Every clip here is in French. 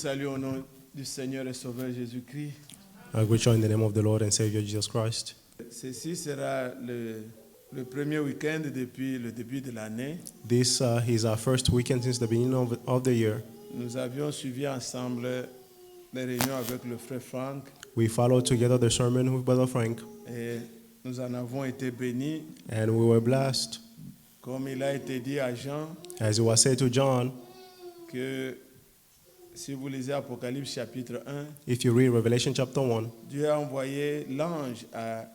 salue au nom du Seigneur et Sauveur Jésus-Christ. I greet you in the name of the Lord and Savior Jesus Christ. Ceci sera le premier week-end depuis le début de l'année. This is our first weekend since the beginning of the year. Nous avions suivi ensemble les réunions avec le frère Frank We followed together the sermon with Brother Frank, et nous en avons été bénis. and we were blessed. Comme il a été dit à Jean, As it was said to John, que si vous lisez Apocalypse chapitre 1, if you read Revelation chapter 1, Dieu a envoyé l'ange à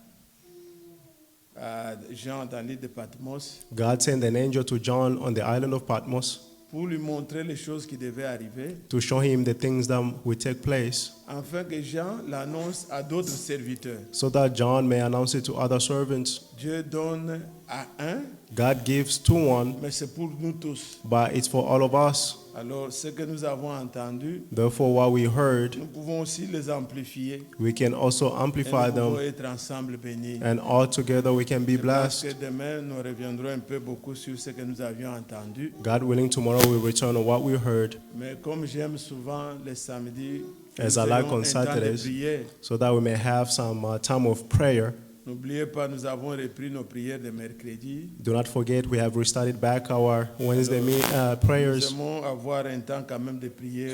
Jean dans l'île de Patmos God sent an angel to John on the island of Patmos pour lui montrer les choses qui devaient arriver, to show him the things that would take place, afin que Jean l'annonce à d'autres serviteurs. so that John may announce it to other servants. Dieu donne à un, God gives to one, mais c'est pour nous tous. but it's for all of us. Alors, ce que nous avons entendu, Therefore, what we heard, nous pouvons aussi les amplifier we can also et amplify nous pouvons them, être ensemble bénis. and all together we can be Je pense que blessed. demain, nous reviendrons un peu beaucoup sur ce que nous avions entendu. God willing, tomorrow we'll return on what we heard, Mais comme j'aime souvent les samedis, As nous I like ayons on un temps de Saturdays. prière. so that we may have some time of prayer. N'oubliez pas, nous avons repris nos prières de mercredi. Do not forget, we have restarted back our Wednesday Nous prayers. aimons avoir un temps quand même de prier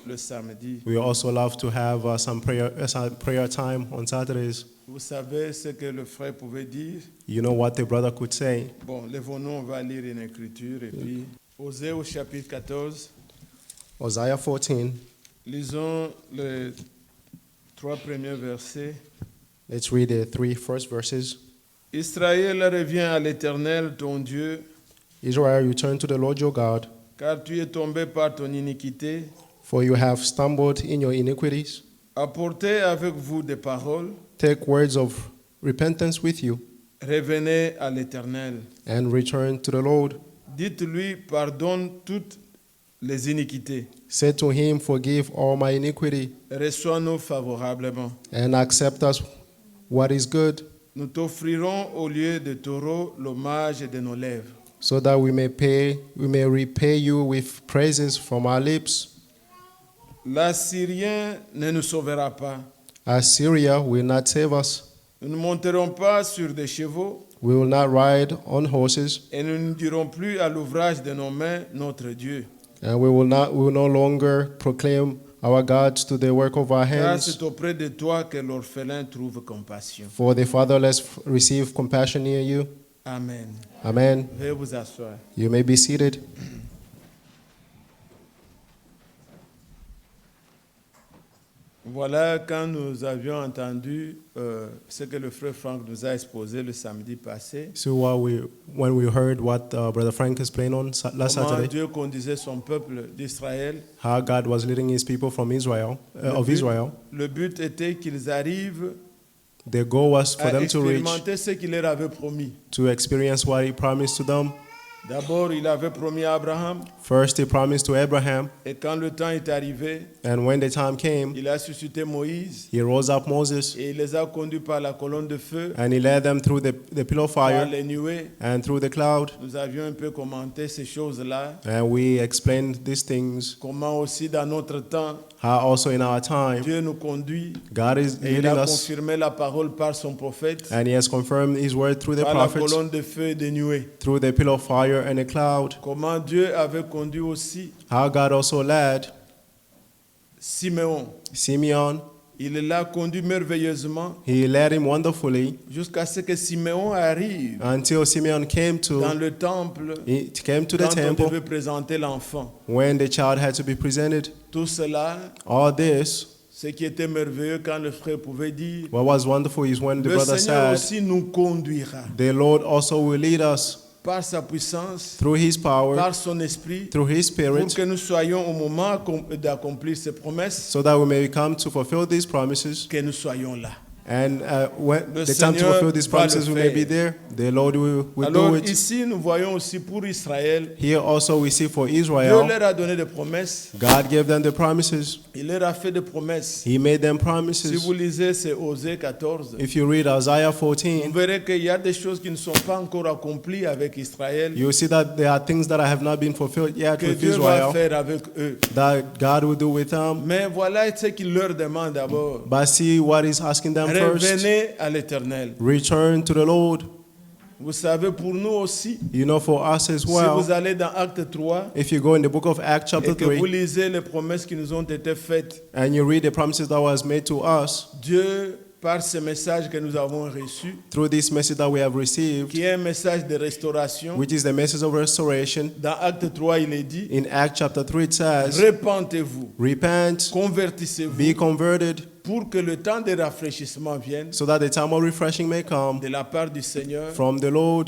le samedi. We also love to have some prayer time on Saturdays. Vous savez ce que le frère pouvait dire? You know what the brother could say. Bon, lèvons-nous, on va lire une écriture et puis Osée au chapitre 14. Isaiah 14. Lisons les 3 premiers versets. Let's read the 3 first verses. Israël, reviens à l'Éternel, ton Dieu, Israel, return to the Lord your God, car tu es tombé par ton iniquité. for you have stumbled in your iniquities. Apportez avec vous des paroles. Take words of repentance with you, Revenez à l'Éternel. and return to the Lord. Dites-lui, pardonne toutes les iniquités. Say to him, forgive all my iniquity, Reçois-nous favorablement. and accept us what is good, Nous t'offrirons au lieu de taureaux l'hommage de nos lèvres. so that we may repay you with praises from our lips. L'Assyrien ne nous sauvera pas. Assyria will not save us. Nous ne monterons pas sur des chevaux We will not ride on horses, et nous ne dirons plus à l'ouvrage de nos mains notre Dieu. and we will no longer proclaim our gods to the work of our Car hands. c'est auprès de toi que l'orphelin trouve compassion. For the fatherless receive compassion near you. Amen. Amen. Veuillez vous asseoir. You may be seated. Voilà, quand nous avions entendu ce que le frère Frank nous a exposé le samedi passé, So when we heard what Brother Frank explained on last comment Saturday, Dieu conduisait son peuple d'Israël, how God was leading His people from Israel, Israel. le but était qu'ils arrivent The goal was for à them to reach, expérimenter ce qu'il leur avait promis. to experience what He promised to them. D'abord, il avait promis à Abraham, First, He promised to Abraham, et quand le temps est arrivé, and when the time came, il a suscité Moïse, He rose up Moses, et il les a conduits par la colonne de feu, and He led them through the pillar of par fire les nuées. and through the cloud. Nous avions un peu commenté ces choses-là, And we explained these things, comment aussi dans notre temps, how also in our time, Dieu nous conduit, God is et il leading a us, confirmé la parole par son prophète, and He has confirmed His word through the par la prophets, colonne de feu et des nuées. through the pillar of fire and the cloud. Comment Dieu avait conduit aussi How God also led Siméon. Simeon. Il l'a conduit merveilleusement He led him wonderfully jusqu'à ce que Siméon arrive until Simeon came dans to le temple the quand on temple devait présenter l'enfant. when the child had to be presented. Tout cela, All this, ce qui était merveilleux quand le frère pouvait dire, what was wonderful is when the le brother Seigneur said, aussi nous conduira the Lord also will lead us par sa puissance, through His power, par son esprit, through His pour Spirit, que nous soyons au moment d'accomplir ses promesses, so that we may come to fulfill these promises, que nous soyons là. And when Le the time to Seigneur fulfill these va le promises we may be faire. there, the Lord will Alors do it. ici, nous voyons aussi pour Israël, Here also we see for Dieu Israel, leur a donné des promesses. God gave them the promises. Il leur a fait des promesses. He made them Si promises. vous lisez, c'est Osée 14. If you read Isaiah Vous 14, verrez qu'il y a des choses qui ne sont pas encore accomplies avec Israël, you will see that there are things that have not been fulfilled yet que with Dieu va Israel faire avec eux. that God will do with them. Mais voilà ce qu'il leur demande d'abord. But see what He's asking them first. Revenez à l'Éternel. Return to the Lord. Vous savez, pour nous aussi, You know, for us as si well, vous allez dans Acte 3 if you go in the book of Acts chapter et que vous 3 lisez les promesses qui nous ont été faites, and you read the promises that was made to us Dieu, par ce message que nous avons reçu, through this message that we have received, qui est un message de restauration, which is the message of restoration. dans Acte 3, il est dit, In Acts chapter 3 it says, repentez-vous, repent, convertissez-vous, be converted, pour que le temps de rafraîchissement vienne so that the time of refreshing may come de la part du Seigneur from the Lord,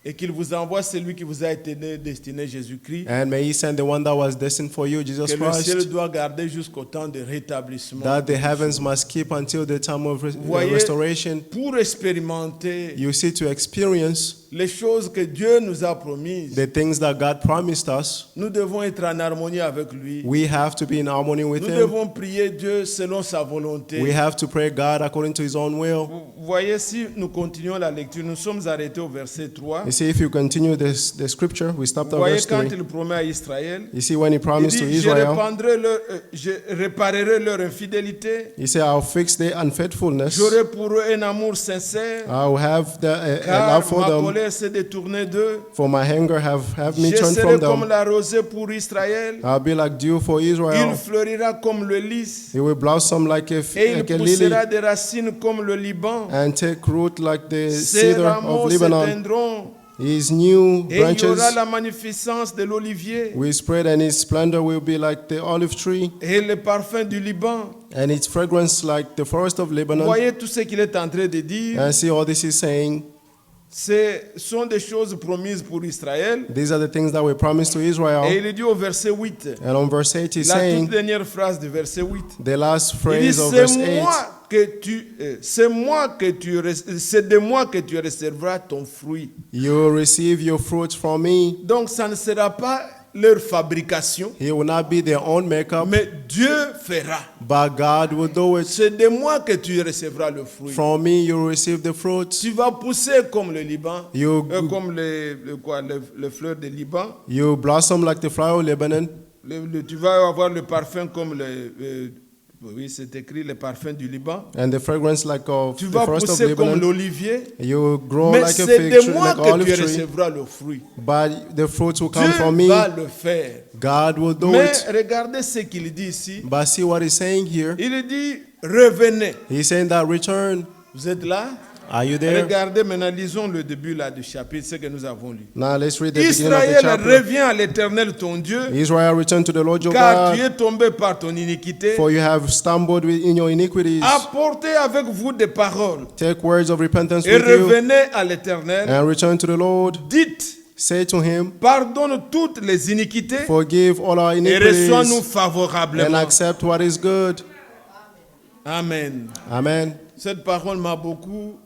et qu'il vous envoie celui qui vous a été destiné, Jésus-Christ, and may He send the one that was destined for you, Jesus que le ciel Christ, doit garder jusqu'au temps de rétablissement. that the heavens must keep until the time of Voyez, restoration. pour expérimenter You see, to experience les choses que Dieu nous a promises, the things that God promised us, nous devons être en harmonie avec lui. we have to be in harmony with Nous Him. devons prier Dieu selon sa volonté. We have to pray God according to His own will. Vous voyez, si nous continuons la lecture, nous sommes arrêtés au verset 3. You see, if you continue the scripture, we stopped Vous at voyez, verse quand 3. il promet à Israël, You see, when He il promised to dit, Israel, je réparerai leur infidélité, He said, I'll fix their unfaithfulness. j'aurai pour eux un amour sincère, I'll have a car love for ma them, colère s'est détournée d'eux. for my anger have me Je turned serai from comme them. la rosée pour Israël, I'll be like dew for il Israel. fleurira comme le lys, He will blossom like et il a lily poussera des racines comme le Liban. and take root like the Ses cedar rameaux of Lebanon. s'éteindront, His new et il y aura branches la magnificence de l'olivier, will spread, and His splendor will be like the olive tree, et le parfum du Liban. and its fragrance like the forest of Vous Lebanon. voyez tout ce qu'il est en train de dire. And see, all this is saying, Ce sont des choses promises pour Israël. these are the things that were promised to Et Israel. il dit au verset 8, And on verse 8, he's la toute saying, dernière phrase du verset 8. the last Il dit, phrase of verse 8, c'est de moi que tu recevras ton fruit. you will receive your fruits from me. Donc ça ne sera pas leur fabrication, He will not be their own makeup, mais Dieu fera. but God will do it. C'est de moi que tu recevras le fruit. From me, you will receive the fruits. Tu vas pousser comme le Liban, You, comme les fleurs de Liban. you blossom like the flower of Lebanon. Tu vas avoir le parfum comme oui, c'est écrit le parfum du Liban. And the fragrance like of Tu the vas forest of pousser comme Lebanon. l'olivier. You will grow Mais like a c'est fig de tree, moi like que olive tu tree. recevras le fruit. But the fruits will come Dieu from me. va le faire. God will do Mais it. regardez ce qu'il dit ici. But see what he's saying here. Il dit, revenez. He's saying that return. Vous êtes là? Are you there? Regardez maintenant, lisons le début là du chapitre, ce que nous avons lu. Now let's read the beginning of the Israël, chapter. reviens à l'Éternel ton Dieu, Israel, return to the Lord your car tu God, es tombé par ton iniquité. for you have stumbled in your iniquities. Apportez avec vous des paroles Take words of repentance et with you revenez à l'Éternel. and return to the Lord. Dites, Say to him, pardonne toutes les iniquités forgive all our et reçois-nous iniquities and favorablement. accept what is good. Amen. Amen. Cette parole m'a beaucoup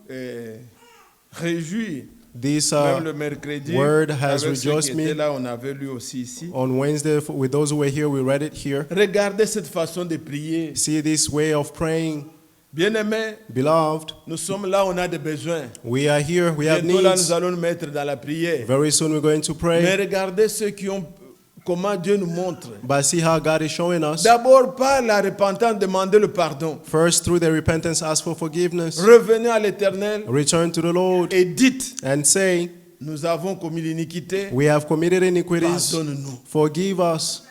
réjoui. This Même le mercredi, word has avec ceux rejoiced qui me. étaient là, on avait lu aussi ici. On Wednesday, with those who were here, we read it here. Regardez cette façon de prier. See this way of praying. Bien-aimés, Beloved, nous sommes là, on a des besoins. we are here, we have Bientôt là, needs. nous allons nous mettre dans la prière. Very soon we're going to Mais pray. regardez ceux qui ont, comment Dieu nous montre. But see how God is showing us. D'abord, par la repentance, demandez le pardon. First, through the repentance, ask for forgiveness. Revenez à l'Éternel Return to the Lord et dites, and say, nous avons commis l'iniquité, we have committed iniquities. pardonne-nous. Forgive us.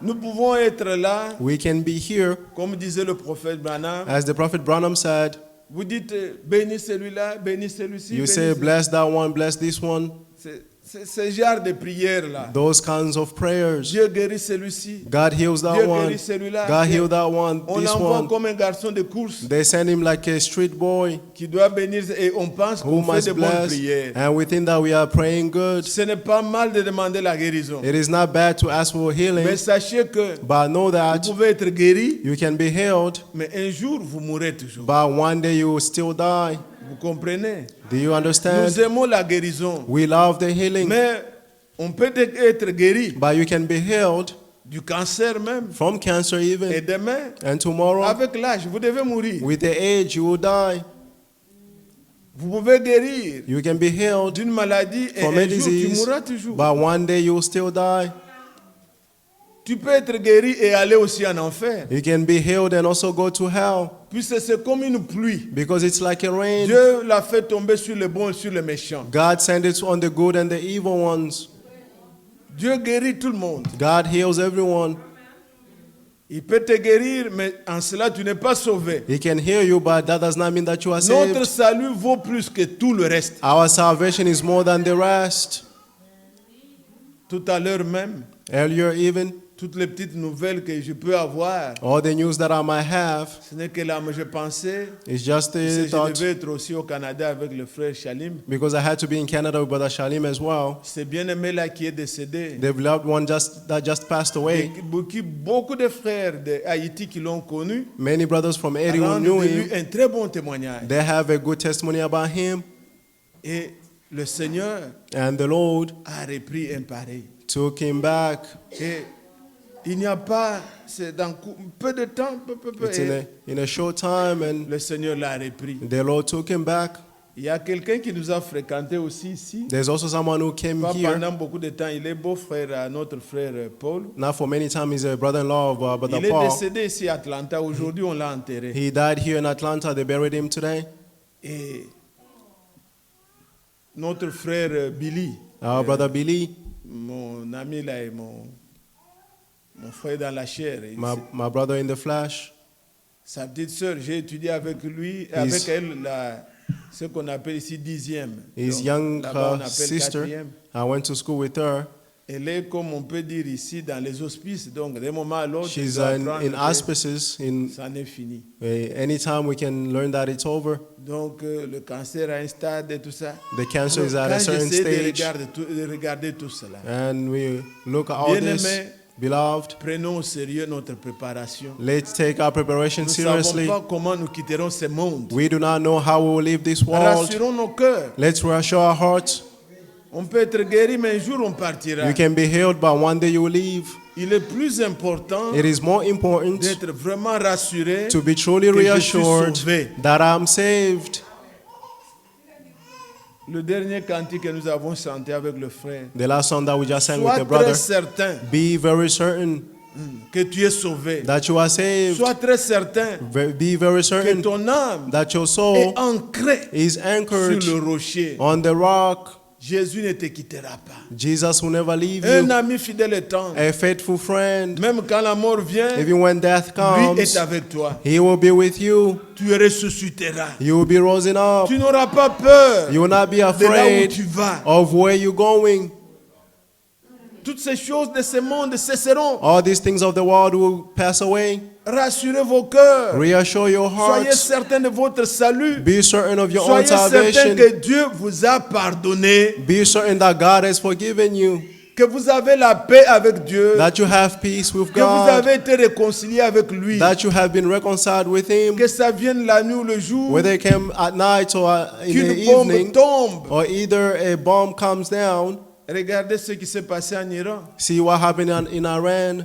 Nous pouvons être là, We can be here. comme disait le prophète Branham. As the prophet Branham said, Vous dites, bénis celui-là, bénis celui-ci. you bénis say, celui-là. bless that one, bless this one. Ce genre de prières-là. Those kinds of prayers. Dieu guérit celui-ci. God heals that Dieu one. guérit celui-là. God healed that one. On This l'envoie one. comme un garçon de course They send him like a street boy qui doit bénir et on pense who qu'on fait must de bonnes bless. prières. And we think that we are praying good. Ce n'est pas mal de demander la guérison. It is not bad to ask for healing. Mais sachez que But know that vous pouvez être guéri, you can be healed. mais un jour vous mourrez toujours. But one day you will still die. Vous comprenez? Do you understand? Nous aimons la guérison. We love the healing. Mais on peut être guéri But you can be healed du cancer même. from cancer Et even. demain, And tomorrow, avec l'âge, vous devez mourir. with the age, you will die. Vous pouvez guérir You can be healed d'une maladie et from un a jour tu disease. mourras toujours. But one day you will still die. Tu peux être guéri et aller aussi en enfer. You can be healed and also go to hell. Puisque c'est comme une pluie. Because it's like a rain. Dieu l'a fait tomber sur les bons et sur les méchants. God sent it on the good and the evil ones. Dieu guérit tout le monde. God heals everyone. Il peut te guérir, mais en cela tu n'es pas sauvé. He can heal you, but that does not mean that you are Notre saved. salut vaut plus que tout le reste. Our salvation is more than the rest. Tout à l'heure même, Earlier even, toutes les petites nouvelles que je peux avoir, all the news that I might have ce n'est que là, mais je pensais is just que the je thought, devais être aussi au Canada avec le frère Shalim. because I had to be in Canada with Brother Shalim as well. C'est bien-aimé là qui est décédé. The beloved one that just passed away. Et beaucoup de frères d'Haïti qui l'ont connu Many brothers from Haiti who rendent knew de lui him, un très bon témoignage. they have a good testimony about him. Et le Seigneur And the Lord a repris un pareil. took him back. Et il n'y a pas, c'est dans peu de temps, It's et in a short time, and le Seigneur l'a repris. the Lord took him back. Il y a quelqu'un qui nous a fréquenté aussi ici. There's also someone who came Pas here. pendant beaucoup de temps. Il est beau-frère à notre frère Paul. Not for many times, he's a brother-in-law of Brother Il est Paul. décédé ici à Atlanta. Aujourd'hui, on l'a enterré. He died here in Atlanta. They buried him today. Et notre frère Billy, Our brother Billy, mon ami là, et mon frère dans la chair. my brother in the flesh, Sa petite sœur, j'ai étudié avec lui, avec elle, ce qu'on appelle ici 10e. his Donc, young là-bas, on appelle sister. 4e. I went to school with her. Elle est, comme on peut dire ici, dans les hospices. Donc, d'un moment à l'autre, She's elle doit in apprendre que auspices. ça n'est fini. Anytime we can learn that it's over. Donc, le cancer a un stade et tout ça. The cancer Alors, is at a quand certain j'essaie stage. de regarder tout cela, And we look at all this. Bien-aimé, Beloved, prenons au sérieux notre préparation. let's take our preparation Nous ne savons seriously. pas comment nous quitterons ce monde. We do not know how we will leave this world. Rassurons nos cœurs. Let's reassure our hearts. On peut être guéri, mais un jour on partira. You can be healed, but one day you will leave. Il est plus important It is more important d'être vraiment rassuré to be truly que je suis reassured sauvé. that I'm saved. Le dernier cantique que nous avons chanté avec le frère. The last song that we just sang with Sois the très brother. certain Be very certain que tu es sauvé. that you are saved. Sois très certain Be very que certain ton âme that your est soul ancrée is sur anchored le rocher. on the rock. Jésus ne te quittera pas. Jesus will never leave Un you. ami fidèle et tendre. A faithful friend. Même quand la mort vient, Even when death lui comes, est avec toi. he will be with you. Tu ressusciteras. You will be rising up. Tu n'auras pas peur You will not be de là où afraid tu vas. of where you're going. Toutes ces choses de ce monde cesseront. All these things of the world will pass away. Rassurez vos cœurs. Reassure your Soyez hearts. certains de votre salut. Be certain of your own Soyez certains salvation. que Dieu vous a pardonné, Be certain that God has forgiven you. que vous avez la paix avec Dieu, That you have peace with que vous God. avez été réconcilié avec lui. That you have been reconciled with Him. Que ça vienne la nuit ou le jour, Whether it came at night or in the qu'une bombe evening, tombe. or either a bomb comes down. Regardez ce qui s'est passé en Iran. See what happened in Iran.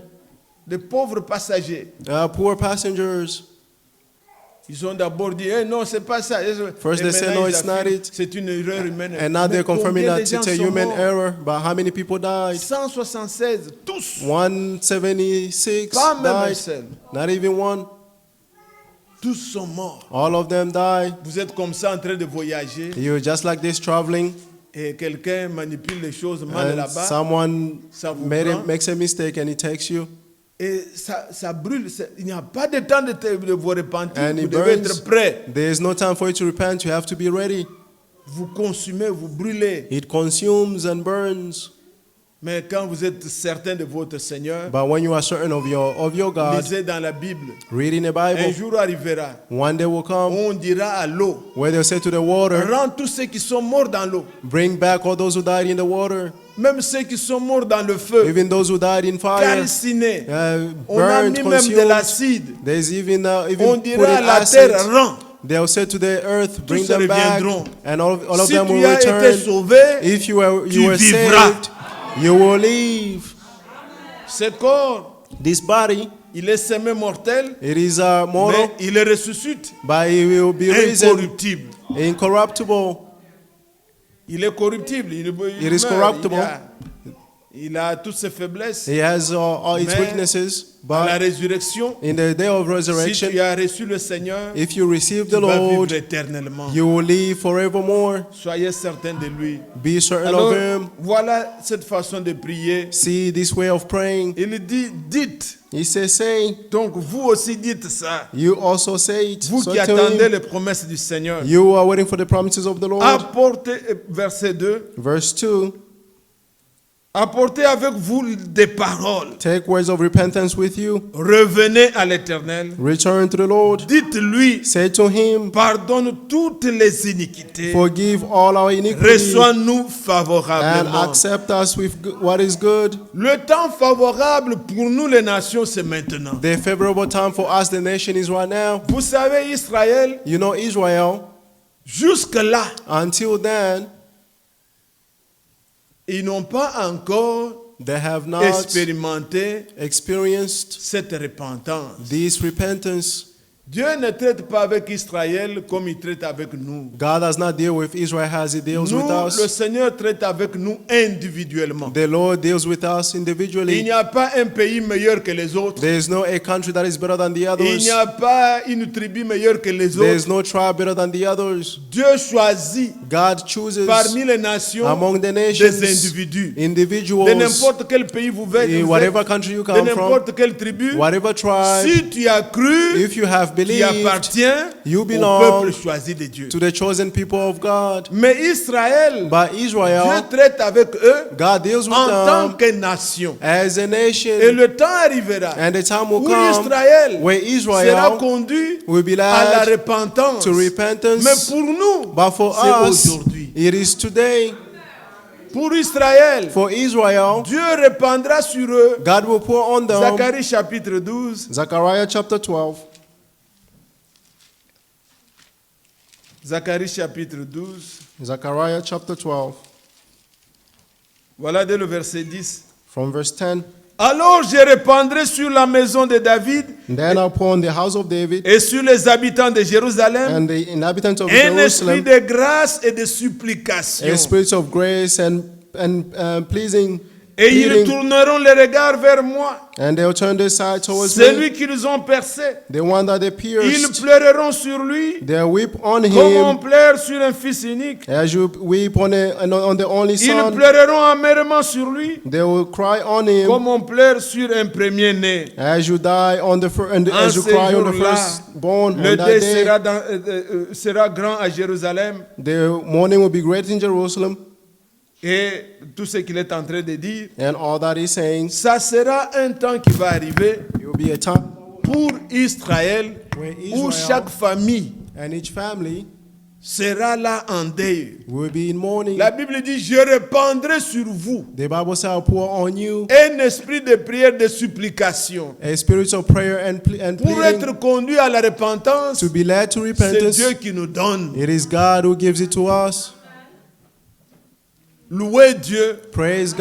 De pauvres passagers. Poor passengers. Ils ont d'abord dit, eh non, c'est pas ça. First Et they say, maintenant, no, ils it's not affirment, it. c'est une erreur humaine. And now Mais they're confirming combien that de gens it's a sont human morts? error. But how many people died? 176, tous. 176 Pas même un died. seul. Not even one. Tous sont morts. All of them died. Vous êtes comme ça en train de voyager You're just like this traveling, et quelqu'un manipule les choses mal and là-bas someone ça vous prend. makes a mistake and he takes you. et ça brûle. Il n'y a pas de temps de vous repentir. And Vous it devez burns. être prêt. There is no time for you to repent. You have to be ready. vous consumez, vous brûlez. It consumes and burns. Mais quand vous êtes certain de votre Seigneur, But when you are certain of your God, lisez dans la Bible. reading the Un Bible, jour arrivera, one day will come on dira à l'eau, where they'll say to the water, rends tous ceux qui sont morts dans l'eau, bring back all those who died in the water, même ceux qui sont morts dans le feu, even those who died in fire, calcinés. On a burned, mis même de consumed. l'acide. There's even On put dira à in la acid. terre, rends. They'll say to the earth, bring Tous them back, reviendront. and all of Si them tu will as été return. sauvé, If you were vivras. saved, you will live. ce corps, This body, il est semi-mortel, it is mortal, mais il ressuscite, but it will be risen incorruptible. incorruptible. Il est corruptible. Il It is meurt. corruptible. Il a toutes ses faiblesses. He has all its Mais weaknesses, À la but résurrection, in the day of si resurrection, tu as reçu le Seigneur, if you receive tu the vas Lord, vivre éternellement. you will live forevermore. Soyez certains de lui. Be certain Alors, of Him. voilà cette façon de prier. See this way of praying. Il dit, dites. He says, say. Donc vous aussi dites ça. You also say it. Vous So qui tell attendez him, les promesses du Seigneur. you are waiting for the promises of the Lord. Apportez, verset 2. Verse 2. Apportez avec vous des paroles. Take words of repentance with you. Revenez à l'Éternel. Return to the Lord. Dites-lui, Say to Him, pardonne toutes les iniquités. forgive all our iniquities Reçois-nous and favorablement. accept us with what is good. Le temps favorable pour nous les nations, c'est maintenant. The favorable time for us, the nation, is right now. Vous savez, Israël, You know, Israel, jusque-là, until then, ils n'ont pas encore they have not expérimenté experienced cette repentance. this repentance. Dieu ne traite pas avec Israël comme il traite avec nous. God does not deal with Israel as He deals with Nous, le us. Seigneur traite avec nous individuellement. The Lord deals with us Il individually. n'y a pas un pays meilleur que les autres. There is no a country that is better than the Il others. n'y a pas une tribu meilleure que les There is autres. no tribe better than the others. Dieu choisit God chooses parmi les nations among the des nations individus. De individuals n'importe quel pays vous êtes, in whatever country you de come from, n'importe quelle tribu, whatever tribe. si tu as cru, If you have tu believed, appartiens you au belong peuple choisi de Dieu. to the chosen people of God. Mais Israël, But Dieu Israel, traite avec eux God deals with en tant them que nation. as a Et nation. le temps arrivera And the time will où come Israël where sera Israel conduit will be à la led repentance. to Mais repentance. pour nous, But for c'est us, aujourd'hui. it is today. Pour Israël, For Israel, Dieu répandra sur eux. God will pour on them. Zacharie chapitre 12. Zechariah chapter 12. Zacharie chapitre 12. Zechariah chapter 12. Voilà dès le verset 10. From verse 10. Alors je répandrai sur la maison de David Then upon the house of David et sur les habitants de Jérusalem and the inhabitants of un esprit Jerusalem de grâce et de supplication. a spirit of grace and pleasing, Et ils pleading, tourneront les regards vers moi. and they'll turn their side towards me. Celui qu'ils ont percé, The one that they ils pierced, pleureront sur lui they'll weep on comme on him pleure sur un fils unique. as you weep on the only Ils son. pleureront amèrement sur lui They will cry on him comme on pleure sur un premier-né. as you die on the as you ce cry on the jour-là, firstborn. Le On that deuil day, sera grand à Jérusalem. the mourning will be great in Jerusalem, Et tout ce qu'il est en train de dire, and all that he's saying, ça sera un temps qui va arriver it will be a time pour Israël where où Israel chaque famille and each family sera là en deuil. will be in mourning. La Bible dit, je répandrai sur vous The Bible says, "I'll pour on you un esprit de prière, de supplication. a spirit of prayer and Pour pleading être conduit à la repentance, to be led to c'est repentance." Dieu qui nous donne. It is God who gives it to us. Louez Dieu. Praise Vous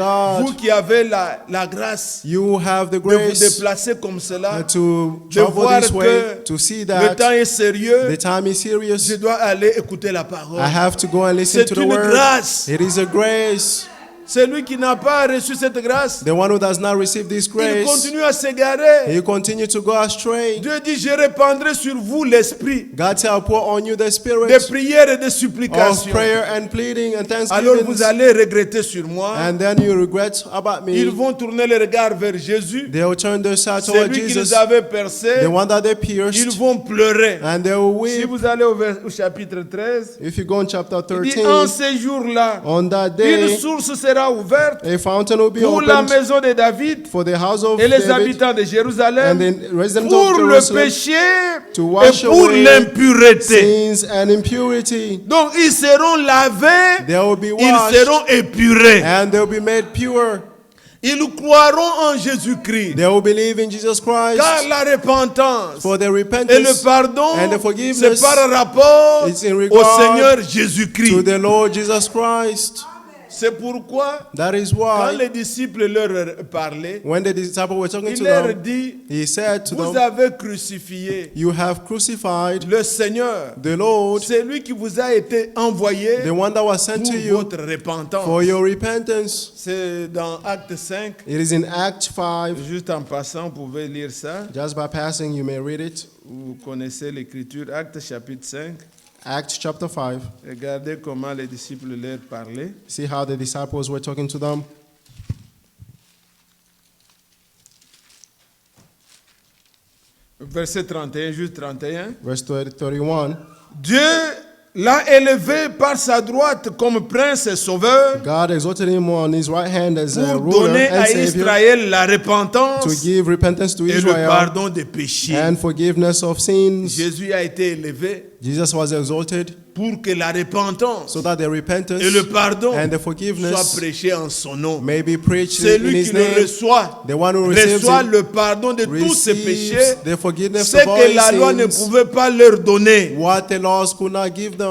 God. qui avez la grâce You have the de vous grace déplacer comme cela, to de travel voir this way, que to see le that temps est sérieux, the time is je serious. dois aller écouter la parole. I have to go and listen C'est to the une word. grâce. It is a grace. Celui qui n'a pas reçu cette grâce, the one who does not receive this il grace, continue à s'égarer. you continue to go astray. Dieu dit, je répandrai sur vous l'esprit God said, I'll pour on you the de spirit prière et de of supplication. prayer and pleading and Alors vous thanksgiving. allez regretter sur moi. And then you regret about Ils me. vont tourner le regard vers Jésus. They will turn their side toward Celui qui Jesus, les avait percés, the one that they ils pierced, vont pleurer. and they will Si weep. vous allez au chapitre 13, If you go in chapter il dit, en 13, ces jours-là, on that une day, source sera ouverte a fountain will be pour la opened maison de David for the house of et les David habitants de and Jérusalem the residents pour of le Jerusalem péché to et wash pour away l'impureté. sins and impurity. Donc ils seront lavés, They will be ils washed seront épurés. and they will be made pure. Ils croiront en Jésus-Christ. They will believe in Jesus Car Christ la repentance for their et le repentance pardon, and the c'est forgiveness par rapport is in au regard Seigneur to Jésus-Christ. the Lord Jesus Christ. C'est pourquoi, That is quand why les disciples leur parlaient, when the disciples were talking il to leur them, dit, he said to vous them, avez crucifié you have crucified le Seigneur, the Lord, c'est lui qui vous a été envoyé the one that was sent pour to you votre repentance. for your repentance. C'est dans Acte 5. It is in Acts 5. Juste en passant, vous pouvez lire ça. Just by passing, you may read it. Vous connaissez l'écriture, Acte chapitre 5. Acts chapter 5. Regardez comment les disciples leur parlaient. See how the disciples were talking to them. Verset 31, juste 31. Verse 31. Dieu l'a élevé par sa droite comme prince et sauveur God exalted him on his right hand as a pour ruler donner and à savior Israël la to repentance give repentance to et le Israel pardon des péchés. and forgiveness of sins. Jésus a été élevé Jesus was exalted pour que la repentance so that the repentance et le pardon and the soient forgiveness prêchés en son nom. may be preached in Celui his qui le name. reçoit, The one who receives reçoit it le pardon de tous ses péchés, receives the forgiveness ce of all que his la loi ne sins. pouvait pas leur donner. What the laws could not give them.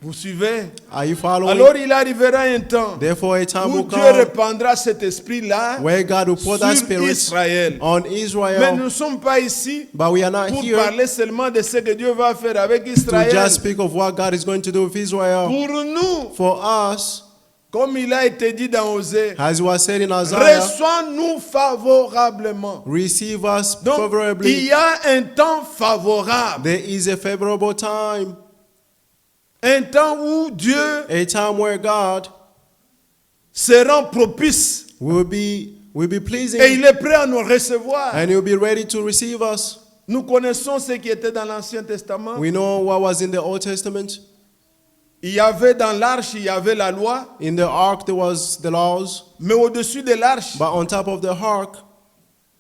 Vous suivez? Are you following? Alors il arrivera un temps Therefore, a time où will Dieu come répandra cet esprit-là where God will pour that sur spirit Israël. on Mais Israel. nous ne sommes pas ici But we are not pour here parler seulement de ce que Dieu va faire avec to Israël. just speak of what God is going to do with Israel. Pour nous, For us, comme il a été dit dans Osée, as was said in Isaiah, reçois-nous favorablement. receive us Donc, il favorably. y a un temps favorable. There is a favorable time, Un temps où Dieu a time where God se rend propice will be pleasing et il est prêt à nous recevoir. and He'll be ready to receive us. Nous connaissons ce qui était dans l'Ancien Testament. We know what was in the Old Testament. Il y avait dans l'arche, il y avait la loi, In the ark there was the laws, mais au-dessus de l'arche, but on top of the ark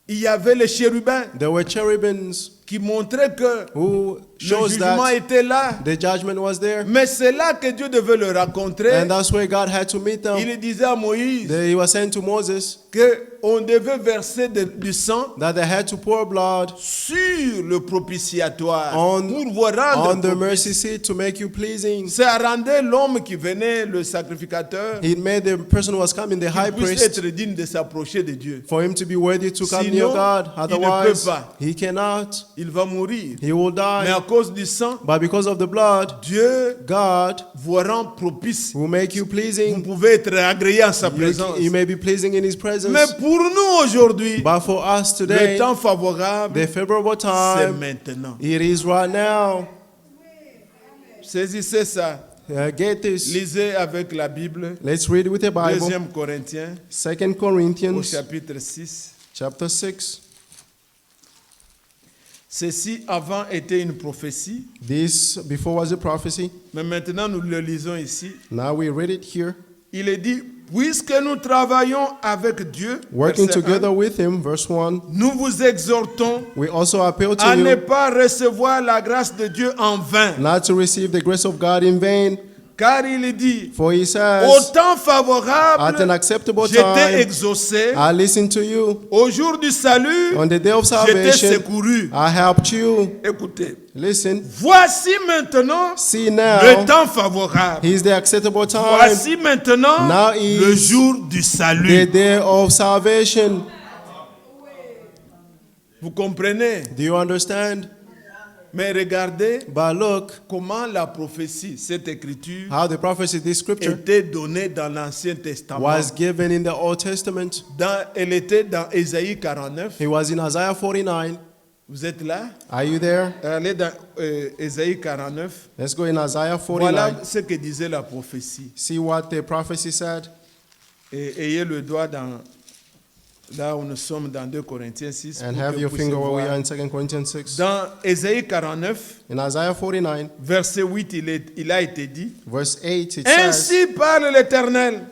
il y avait les chérubins there were cherubims qui montraient que who le shows jugement that était là. the judgment was there. Mais c'est là que Dieu devait le rencontrer. And that's where God had to meet them. Il disait à Moïse He was saying to Moses qu'on devait verser du sang that they had to pour blood sur le propitiatoire On- pour vous rendre on the propice. mercy seat to make you pleasing. Ça rendait l'homme qui venait, le sacrificateur, It made the person who was coming, the high puisse priest, être digne de s'approcher de Dieu. for him to be worthy to come Sinon, near God. il ne Otherwise, peut pas. he cannot. Il va mourir. He will Mais die. à cause du sang, But because of the blood, Dieu God vous rend propice. will make you Vous pleasing. pouvez être agréé en sa présence. You may be pleasing in His Mais presence. pour nous aujourd'hui, But for us le today, temps favorable, the favorable c'est time, maintenant. it is right now. Saisissez ça. Get this. Lisez avec la Bible. Let's read with the Bible. 2 Corinthiens, 2 au Corinthians chapitre 6. chapter 6. Ceci avant était une prophétie, This before was a prophecy. mais maintenant nous le lisons ici. Now we read it here. Il est dit, puisque nous travaillons avec Dieu, Working verset together 1, with Him, verse 1. nous vous exhortons We also appeal to à ne you pas recevoir la grâce de Dieu en vain. not to receive the grace of God in vain. Car il dit, For He au says, temps at an favorable, acceptable j'étais time, exaucé. I listened to you. Au jour du salut, On the day of j'étais salvation, secouru. I helped you. Écoutez, Listen. voici maintenant See le now, temps favorable. He's the acceptable time, Voici maintenant Now is le jour du the salut. day of salvation. Vous comprenez? Do you understand? Mais regardez But look comment la prophétie, cette écriture, how the prophecy, this scripture, était donnée dans l'Ancien Testament. was given in the Old Testament. Elle était dans Ésaïe 49. It was in Isaiah 49. Vous êtes là? Are you there? Allez dans Ésaïe 49. Let's go in Isaiah 49. Voilà ce que disait la prophétie. See what the prophecy said. Et ayez le doigt dans là où nous sommes dans 2 Corinthiens 6. And pour have que your vous puissiez finger where we voir. are in 2 Corinthians 6. Dans Ésaïe 49, In Isaiah 49, verset 8, il a été dit, verse 8, it says, ainsi parle l'Éternel,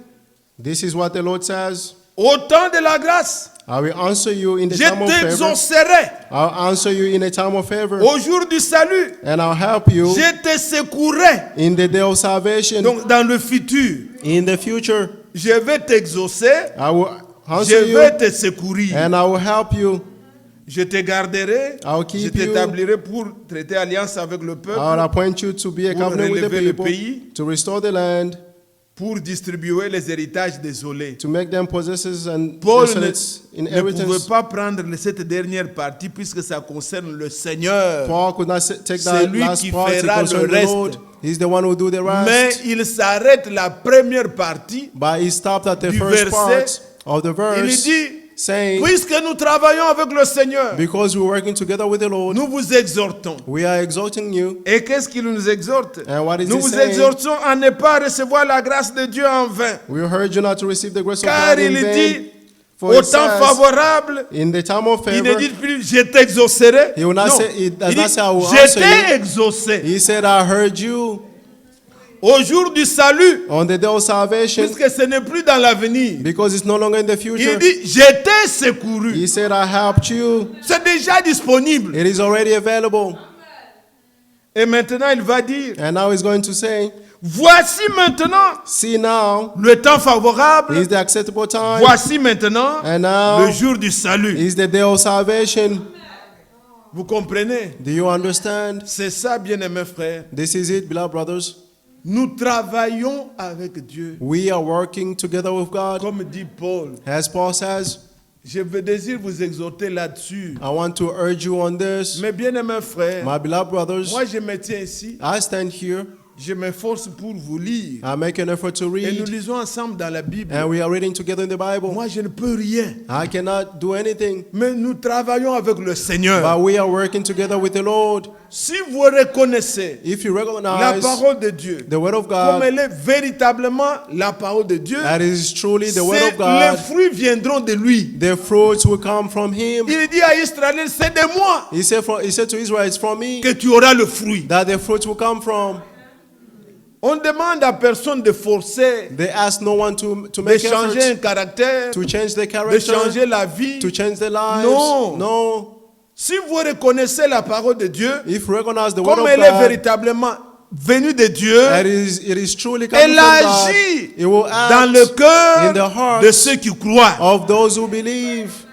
this is what the Lord says, au temps de la grâce, I will answer you in the je time of favor. t'exaucerai. I'll answer you in a time of favor. Au jour du salut, And I'll help you je te secourrai. in the day of salvation. Donc dans le futur, In the future, je vais t'exaucer, I will je answer you vais te secourir. and I will help you. Je te garderai, I'll je keep you. t'établirai pour traiter alliance avec le peuple, I will appoint you to be a Pour covenant with the relever le people, pays. to restore the land, pour distribuer les héritages désolés. to make them possessors and Paul desolates ne pouvait inheritance. pas prendre cette dernière partie puisque ça concerne le Seigneur. Paul could not take C'est that lui last qui part. It fera le concerned the reste. Lord. He's the one who do the Mais rest. il s'arrête la première partie. But he stopped at the Du first part verset, of the Il verse, dit, saying, puisque nous travaillons avec le Seigneur, because we're working together with the Lord, nous vous exhortons. we are exalting you. Et qu'est-ce qu'il nous exhorte? And what is Nous he vous saying? exhortons à ne pas recevoir la grâce de Dieu en vain. We heard you not to receive the grace of Car God in il vain. dit, For au it temps says, favorable, in the time of il ne favor, dit plus, je t'exaucerai. He will not Non. say- he does Il not dit, say, I will je answer t'ai you. exaucé. he said, I heard you Au jour du salut, on the day of salvation, puisque ce n'est plus dans l'avenir. because it's no longer in the Il future. dit, je t'ai secouru. He said, I helped you. C'est déjà disponible. It is already available. Et maintenant, il va dire, And now he's going to say, voici maintenant see now le temps favorable. is the acceptable time. Voici maintenant And now le jour du salut. is the day of salvation. Vous comprenez? Do you understand? C'est ça, bien-aimés frères. This is it, beloved brothers. Nous travaillons avec Dieu. We are working together with God. Comme dit Paul, As Paul says, je désire vous exhorter là-dessus. I want to urge you on this. Mes bien-aimés frères, My beloved brothers, moi je me tiens ici, I stand here. je m'efforce pour vous lire. I make an effort to Et nous read. lisons ensemble dans la Bible. And we are reading together in the Bible. Moi je ne peux rien. I cannot do anything. Mais nous travaillons avec le Seigneur. But we are working together with the Lord. Si vous reconnaissez If you la recognize parole de Dieu the word of comme God, elle est véritablement la parole de Dieu, that is truly the word c'est- of les God, fruits viendront de lui. the fruits will come from him. Il dit à Israël, c'est de moi He said to Israel, it's from me que tu auras le fruit. that the fruits will come from. On demande à personne de forcer, They ask no one to de make changer efforts un caractère, to change the de character, changer la vie. to change the lives. Non. No. Si vous reconnaissez la parole de Dieu, If you recognize the word comme of elle est God, véritablement venue de Dieu, it is truly coming elle from God. agit It will dans le act in the cœur hearts de ceux qui croient. of those who believe.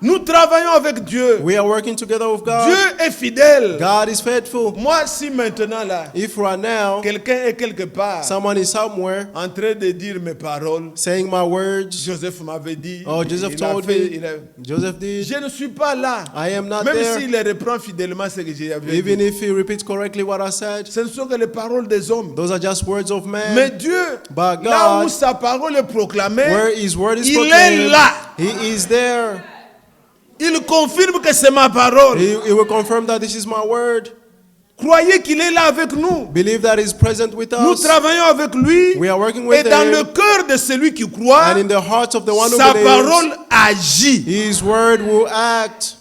Nous travaillons avec Dieu. We are working together with God. Dieu est fidèle. God is faithful. Moi, si maintenant là, If right now quelqu'un est quelque part someone is somewhere en train de dire mes paroles, saying my words, Joseph m'avait dit, oh, Joseph il a told fait- me, il a- Joseph did, je ne suis pas là. I am not Même there. s'il reprend fidèlement ce que j'ai Even dit. if he repeats correctly what I said, Ce ne sont que les paroles des hommes. those are just words of Mais man. Dieu, But là où God, sa parole est proclamée, where his word is il est proclaimed, là. he is there. Il confirme que c'est ma parole. He will confirm that this is my word. Croyez qu'il est là avec nous. Believe that he's present with Nous us. travaillons avec lui. We are working Et with dans le him. cœur de celui qui croit, And in the heart of the one who sa believes, parole agit. his word will act.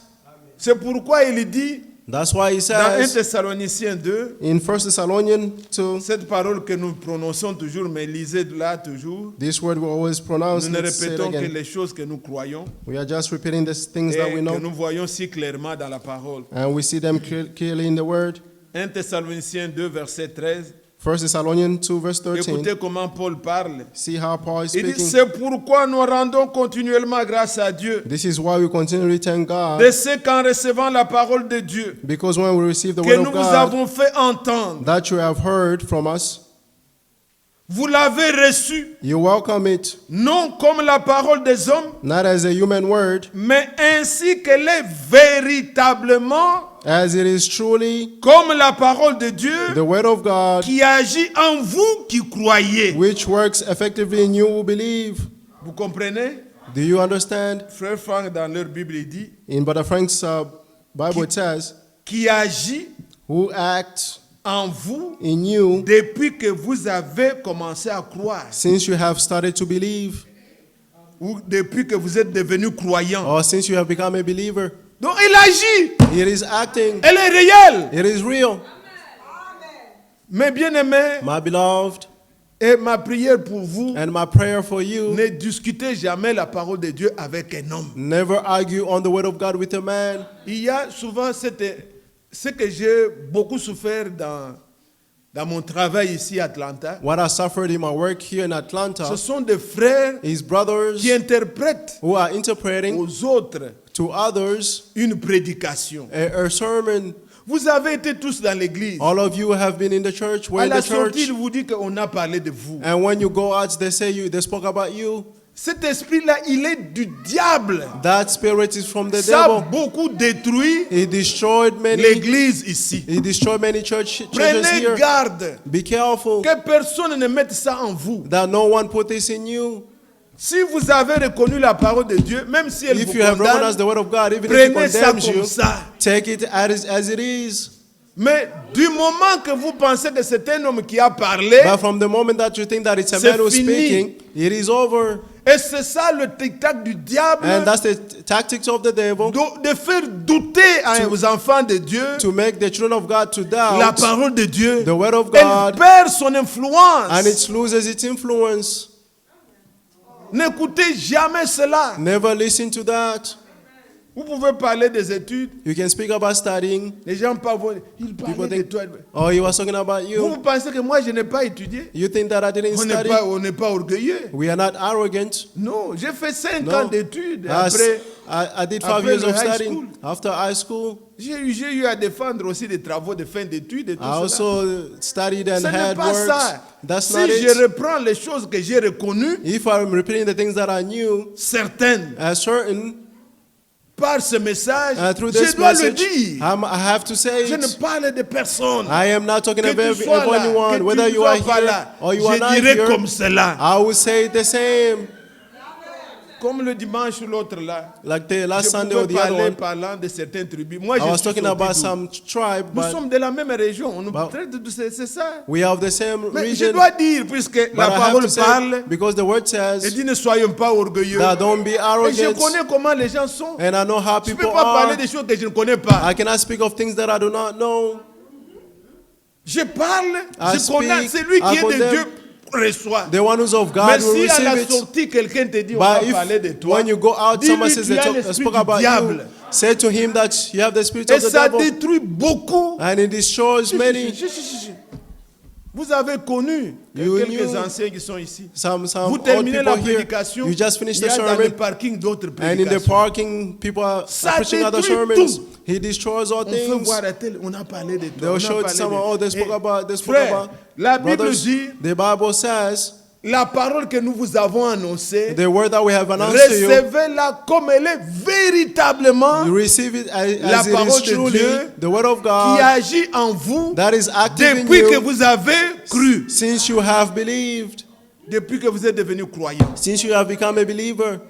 C'est pourquoi il dit That's why he dans 1 says Thessaloniciens 2, in 1 Thessalonians 2, cette parole que nous prononçons toujours, mais lisez là toujours. this word we always pronounce. Nous ne Let's say it répétons que again. les choses que nous croyons We are just repeating the things et that we que know, nous voyons si clairement dans la parole. and we see them clearly in the word. 1 Thessaloniciens 2, verset 13. 1 Thessalonians 2, verse 13. Écoutez comment Paul parle. See how Paul is Il dit, speaking. c'est pourquoi nous rendons continuellement grâce à Dieu. This is why we continually thank God, De ce qu'en recevant la parole de Dieu, because when we receive the que word nous of vous God avons fait entendre, that you have heard from us, Vous l'avez reçu, You welcome it, non comme la parole des hommes, not as a human word, mais ainsi qu'elle est véritablement as it is truly comme la parole de Dieu the word of God, qui agit en vous qui croyez. which works effectively in you who believe. Vous comprenez? Do you understand? Frère Franck, dans leur Bible, il dit In Brother Frank's Bible, it says, qui agit who acts en vous in you depuis que vous avez commencé à croire since you have started to believe, ou depuis que vous êtes devenu croyant. or since you have become a believer. Donc il agit, It is acting. elle est réelle. It is real. Mes bien-aimés, My beloved, et ma prière pour vous, and my prayer for you, ne discutez jamais la parole de Dieu avec un homme. never argue on the word of God with a man. Il y a souvent ce que j'ai beaucoup souffert dans mon travail ici à Atlanta. What I suffered in my work here in Atlanta Ce sont des frères is brothers qui interprètent who are interpreting aux autres to others une prédication. a sermon. Vous avez été tous dans l'église. All of you have been in the church. We're À in la the sortie, church. il vous dit qu'on a parlé de vous. And when you go out, they spoke about you. Cet esprit-là, il est du diable. That spirit is from the Ça a devil. beaucoup détruit He destroyed many. l'église ici. He destroyed many churches Prenez here. garde Be careful que personne ne mette ça en vous. that no one put this in you. Si vous avez reconnu la parole de Dieu, même si elle If vous you have condamne, recognized the word of God, even if prenez it ça condemns comme you, ça. take it as it is. Mais du moment que vous pensez que c'est un homme qui a parlé, But from the moment that you think that it's a C'est man who's fini. speaking, it is over. et c'est ça le tic-tac du diable, And that's the tactics of the devil, de faire douter aux enfants de Dieu to make the children of God to la doubt parole de Dieu. the word of Elle God, perd son influence. and it loses its influence. N'écoutez jamais cela. Never listen to that. Vous pouvez parler des études. You can speak about studying. Les gens parlent. Il People parlait de think, toi. oh, he was talking about Vous you. pensez que moi je n'ai pas étudié? You think that I didn't study? On n'est pas orgueilleux. We are not arrogant. Non, j'ai fait 5 No. ans d'études. As- Après, I did 5 après years le of high studying school. after high school. j'ai eu à défendre aussi des travaux de fin d'études et tout I cela. also studied and Ce n'est had pas works. ça. That's Si not je it. reprends les choses que j'ai reconnues, If I'm repeating the things that I knew, certaines, as certain, par ce message, through je this dois le message, dire. I have to say Je ne it. parle de personne. I am not talking Que about tu sois là, anyone, que whether tu you are sois pas here là, or you are not je dirai here. comme cela. I will say the same. Comme le dimanche ou l'autre là. Like the last Je Sunday or pouvais the other parler one, parlant de certaines tribus. Moi, I je was suis talking sorti about d'où? some tribe, Nous but sommes de la même région. On nous But- traite de c'est ça. we are of the same Mais je region. dois dire, puisque But la I have parole to say, parle, because the word et says dit ne soyons pas orgueilleux. that don't be Et je arrogant, connais comment les gens sont. and I know how Je ne peux people pas parler are. des choses que je ne connais pas. I cannot speak of things that I do not know. Je parle, I je condamne. speak, C'est lui I qui est de condemn. Dieu reçoit. The one who's of Mais God will si à la receive it. sortie, quelqu'un te dit, on But va parler de if toi, when you go out, dis-lui, someone says tu as they l'esprit spoke du about diable. you, say to him that you have the spirit Et of the ça devil, détruit beaucoup. and it destroys many. Vous avez connu You quelques knew anciens qui sont ici. Some Vous old terminez la people here. prédication, You just finished il y the a dans le sermon, parking d'autres and in the prédications. parking, people are Ça preaching other détruit sermons. tout. He destroys all On fait things. voir à tel, on a parlé de toi. They'll on a show it to parlé someone, oh, they de... spoke Eh, about, they spoke frère, about. la Bible Brothers, dit, the Bible says, la parole que nous vous avons annoncée, the word that we have announced to you, recevez-la comme elle est véritablement, you receive it as La it parole is de truly Dieu the word of qui God agit en vous that is active in depuis que you vous avez cru, since you have believed, depuis que vous êtes devenu croyant. since you have become a believer.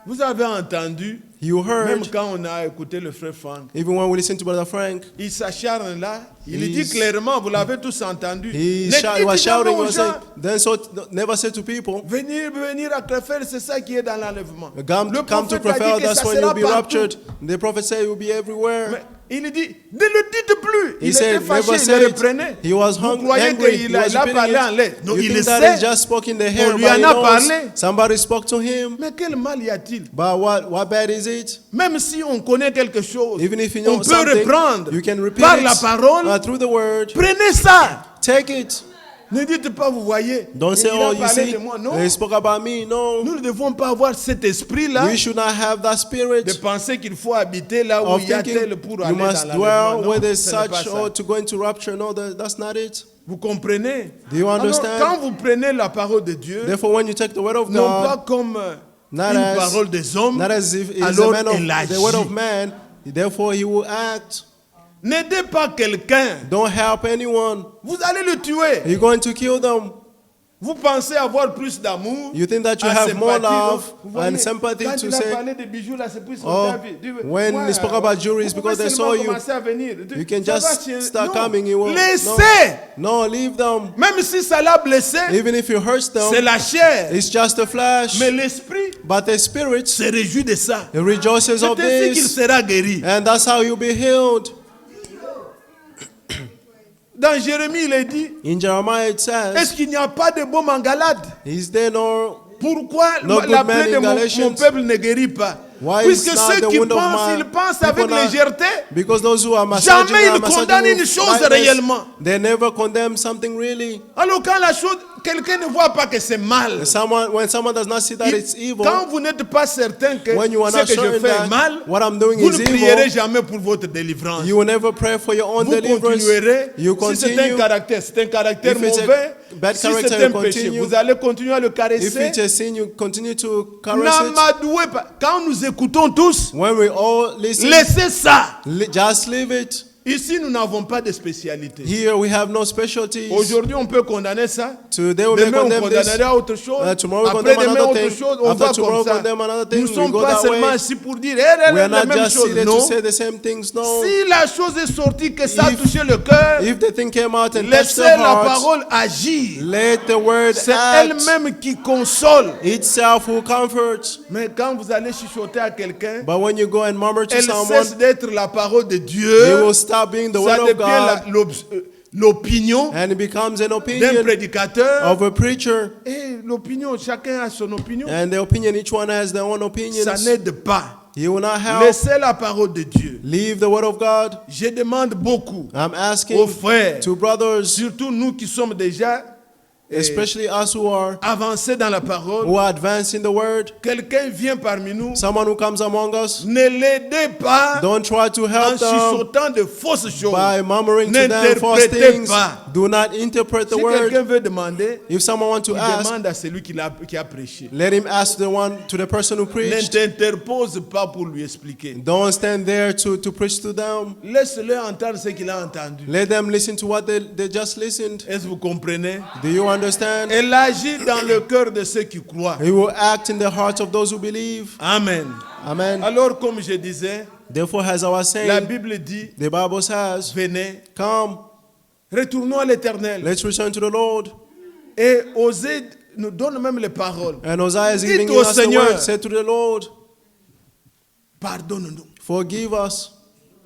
Vous avez entendu, You même heard, quand on a écouté le frère Franck, even when we listen to Brother Frank, il s'acharne là, il dit He's- clairement, vous l'avez tous entendu. he Ne was dites shouting, jamais aux was saying, gens, then so never say to people, venir à Krefeld, c'est ça qui est dans l'enlèvement. come to prophète a dit Crefeld, que that's ça when sera you'll be partout. raptured. The prophet said you'll be everywhere. Mais il dit, ne le dites plus. He Il était said, fâché, never il say le it. reprenait. He was Vous croyez angry. qu'il He was a repeating parlé en it. l'air. Non, You il think le that he sait. just spoke in the air, lui but he en a knows. parlé. Somebody spoke to him. Mais quel mal y a-t-il? But what bad is it? Même si on connaît quelque chose, Even if you know on peut something, reprendre you can repeat par it la parole. through the word. Prenez ça. Take it. Ne dites pas, vous voyez, Don't say, il a oh, you parlé see, de moi. Non, they spoke about me. No. nous ne devons pas avoir cet esprit-là We should not have that spirit de penser qu'il faut habiter là où of il y a thinking tel pour you aller must dans dwell l'enlèvement. where Non, there's ce n'est pas such ça. or to go into rapture. No, that's not it. Vous comprenez? Do you Alors, understand? quand vous prenez la parole de Dieu, Therefore, when you take the word of non pas God, comme not une as- parole des hommes, not as if it's a alors man elle of the word of agit. man, therefore he will act. N'aidez pas quelqu'un, Don't help anyone. vous allez le tuer. You're going to kill them. Vous pensez avoir plus d'amour, You think that you à have more sympathie, love donc, vous voyez, and sympathy quand to il a say, parlé de bijoux là, c'est plus son oh, David. Dis, when moi, he spoke about jewelry, it's vous because pouvez they seulement saw you. commencer à venir. You can Ça va just chez- start non. coming. You will. Laissez. No, leave them. Même si ça l'a blessé, Even if you hurt c'est them, la chair. it's just a flash. Mais l'esprit But the spirit se réjouit de ça. rejoices C'est of ainsi qu'il this. sera guéri. And that's how you'll be healed. Dans Jérémie, il est dit, In Jeremiah it says, est-ce qu'il n'y a pas de baume en Galade? is there no Pourquoi No good la man plaie de in mon Galatians? peuple ne guérit pas? Why Puisque is not ceux the qui wound of pensent, my ils pensent people avec not- légèreté. Because those who are massaging Jamais are ils massaging condamnent with une chose lightness. réellement. They never condemn something really. Alors quand la chose, quelqu'un ne voit pas que c'est mal. When someone does not see that it's evil, Quand vous n'êtes pas certain que when you are ce not que je certain fais est that mal, what I'm doing vous is ne prierez evil, jamais pour votre délivrance. you will never pray for your own Vous deliverance. continuerez. You Si c'est un continue. caractère, c'est un caractère If it's a mauvais. bad Si character, c'est un you péché, continue. vous allez continuer à le If caresser. it's a sin, you continue to caress it. N'amadouez pas. Quand nous écoutons tous, When we all listen, laissez ça. just leave it. Ici, nous n'avons pas de spécialité. Here we have no specialties. Aujourd'hui, on peut condamner ça. Today we may Demain, on condemn this. condamnera autre chose. Tomorrow we Après condemn demain, another autre thing. chose. On After va tomorrow comme ça. condemn another thing. Nous ne We sommes go pas that seulement way. ici pour dire We la are not même just chose. seated to Non. say the same things. No. Si la chose est sortie, que ça a If- touché le cœur, If the thing came out and touched laissez the la heart, parole agir. let the word C'est act. elle-même qui console. Itself will comfort. Mais quand vous allez chuchoter à quelqu'un, But when you go and murmur to elle someone, cesse d'être la parole de it Dieu. will stop being the Ça word of devient God, l'opinion and it becomes an d'un opinion prédicateur. of a preacher. Et l'opinion, chacun a son opinion. And the opinion, each one has their own Ça opinions. n'aide pas. He will not help. Laissez la parole de Dieu. Leave the word of God. Je demande beaucoup I'm aux asking frères, to brothers, surtout nous qui sommes déjà especially us who are avancés dans la parole, advanced in the word. quelqu'un vient parmi nous, Someone who comes among us, ne l'aidez pas don't try to en help them chuchotant de fausses choses. by murmuring to them false N'interprétez things. pas. Do not interpret the Si word. quelqu'un veut demander, If someone wants to il ask, demande à celui qui a prêché. let him ask the person who Ne preached. t'interpose pas pour lui expliquer. Don't stand there to preach to them. Laisse-le entendre ce qu'il a entendu. Let them listen to what they just listened. Est-ce que vous comprenez? Do you understand? Elle agit dans le cœur de ceux qui croient. He will act in the hearts of those who believe. Amen. Amen. Alors, comme je disais, Therefore, as I was la saying, Bible dit, the Bible says, venez, come, retournons à l'Éternel. let's return to the Lord. Et Osée nous donne même les paroles. And Hosea is Dites giving au us the Seigneur. word. Say to the Lord, Pardonne-nous. forgive us.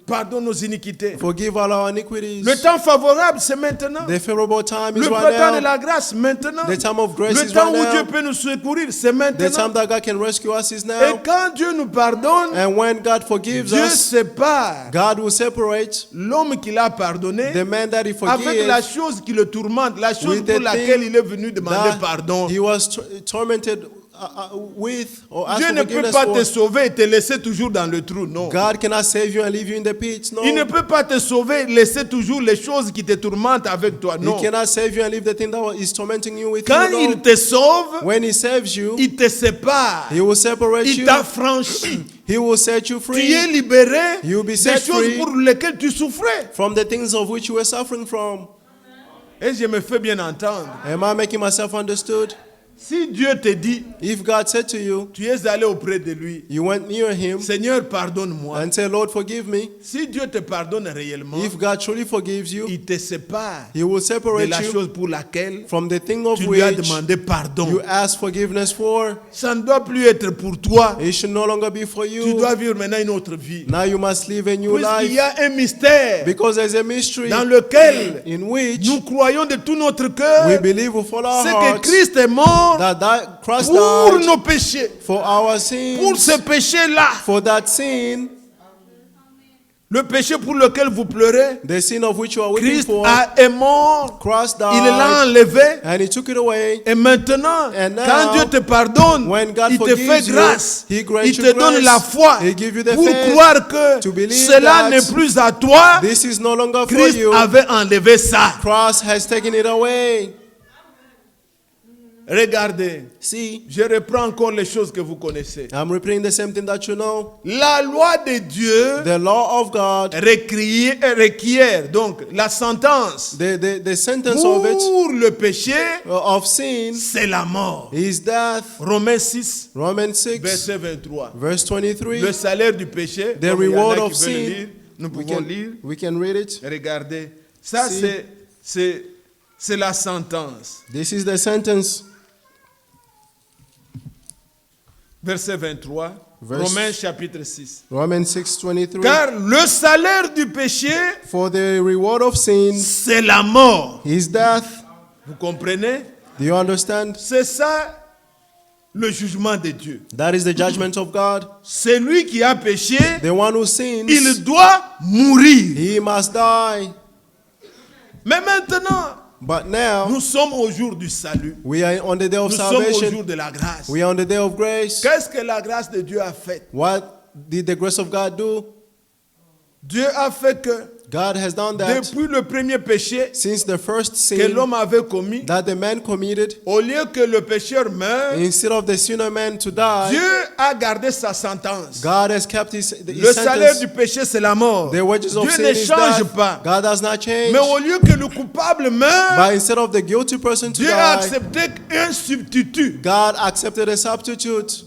Pardonne nos iniquités. Forgive all our iniquities. Le temps favorable, c'est maintenant. The favorable time Le is temps right de now. la grâce, maintenant. The time of grace Le is temps right où Dieu now. peut nous secourir, c'est The maintenant. time that God can rescue us is Et now. quand Dieu nous pardonne, And when God forgives Dieu us, sépare God will separate l'homme qu'il a pardonné the man that he avec la forgives chose qui le tourmente, la chose with the pour laquelle thing il est venu demander that pardon. he was tormented with or Dieu asked ne for peut forgiveness pas te for. sauver et te laisser toujours dans le trou, non. God cannot save you and leave you in the pit. No. Il ne peut pas te sauver et laisser toujours les choses qui te tourmentent avec toi, non. He cannot save you and leave the thing that is tormenting you with Quand you. il No. te sauve, When he saves you, il te sépare, he will separate il you. t'affranchit. He will set you Tu es free libéré You'll be des set choses free pour lesquelles tu souffrais. from the things of which you were suffering from. Et je me fais bien entendre. Am I making myself understood? Si Dieu te dit, If God said to you, tu es allé auprès de lui, you went near him Seigneur, pardonne-moi. and say, Lord, forgive me. Si Dieu te pardonne réellement, If God truly forgives you, il te sépare he will de separate la you chose pour laquelle from the thing of tu lui as which demandé pardon. you ask forgiveness for. Ça ne doit plus être pour toi. It should no longer be for Tu you. dois vivre maintenant une autre vie. Now you must live a new Puisqu'il y life a un mystère because there's a mystery dans lequel in which nous croyons de tout notre we cœur, believe with all our c'est que hearts Christ est mort that Christ pour died nos péchés. for our Pour sins. ce péché-là, For that sin, Le péché pour lequel vous pleurez, The sin of which you are weeping Christ for, est mort, Christ il l'a died, enlevé. and He took it away. Et maintenant, And now, quand Dieu te pardonne, when God il te forgives fait you, grâce. He grants Il you te donne grace. la foi He gives you the pour faith croire que to believe cela that n'est plus à toi. This is no longer for Christ you. avait enlevé ça. Christ has taken it away. Regardez, See, je reprends encore les choses que vous connaissez. I'm repeating the same thing that you know. La loi de Dieu The law of God, requiert donc la sentence the sentence of it, pour le péché, of sin, c'est la mort. is death. Romains 6, Romans 6, verset 23. verse 23. Le salaire du péché, The comme il y en a reward qui of veulent le sin. lire, nous pouvons lire. We can read it. Regardez, ça Si. c'est la sentence. This is the sentence. Verset 23, Romains chapitre 6. Romans 6:23. Car le salaire du péché, For the reward of sin c'est la mort. is death. Vous comprenez? Do you understand? C'est ça le jugement de Dieu. That is the judgment of God. Celui qui a péché, The one who sins, il doit mourir. he must die. Mais maintenant, But now, nous sommes au jour du salut. we are on the day of Nous sommes au salvation. jour de la grâce. We are on the day of grace. Qu'est-ce que la grâce de Dieu a fait? What did the grace of God do? Dieu a fait que God has done that depuis le premier péché since the first que sin l'homme avait commis, that the man committed. au lieu que le pécheur meure, Instead of the sinner man to die, Dieu a gardé sa sentence. God has kept his Le salaire sentence. du péché, c'est la mort. The wages of Dieu sin ne is change death. pas. God does not change. Mais au lieu que le coupable meure, But instead of the guilty person to Dieu a die, accepté un substitut. God accepted a substitute.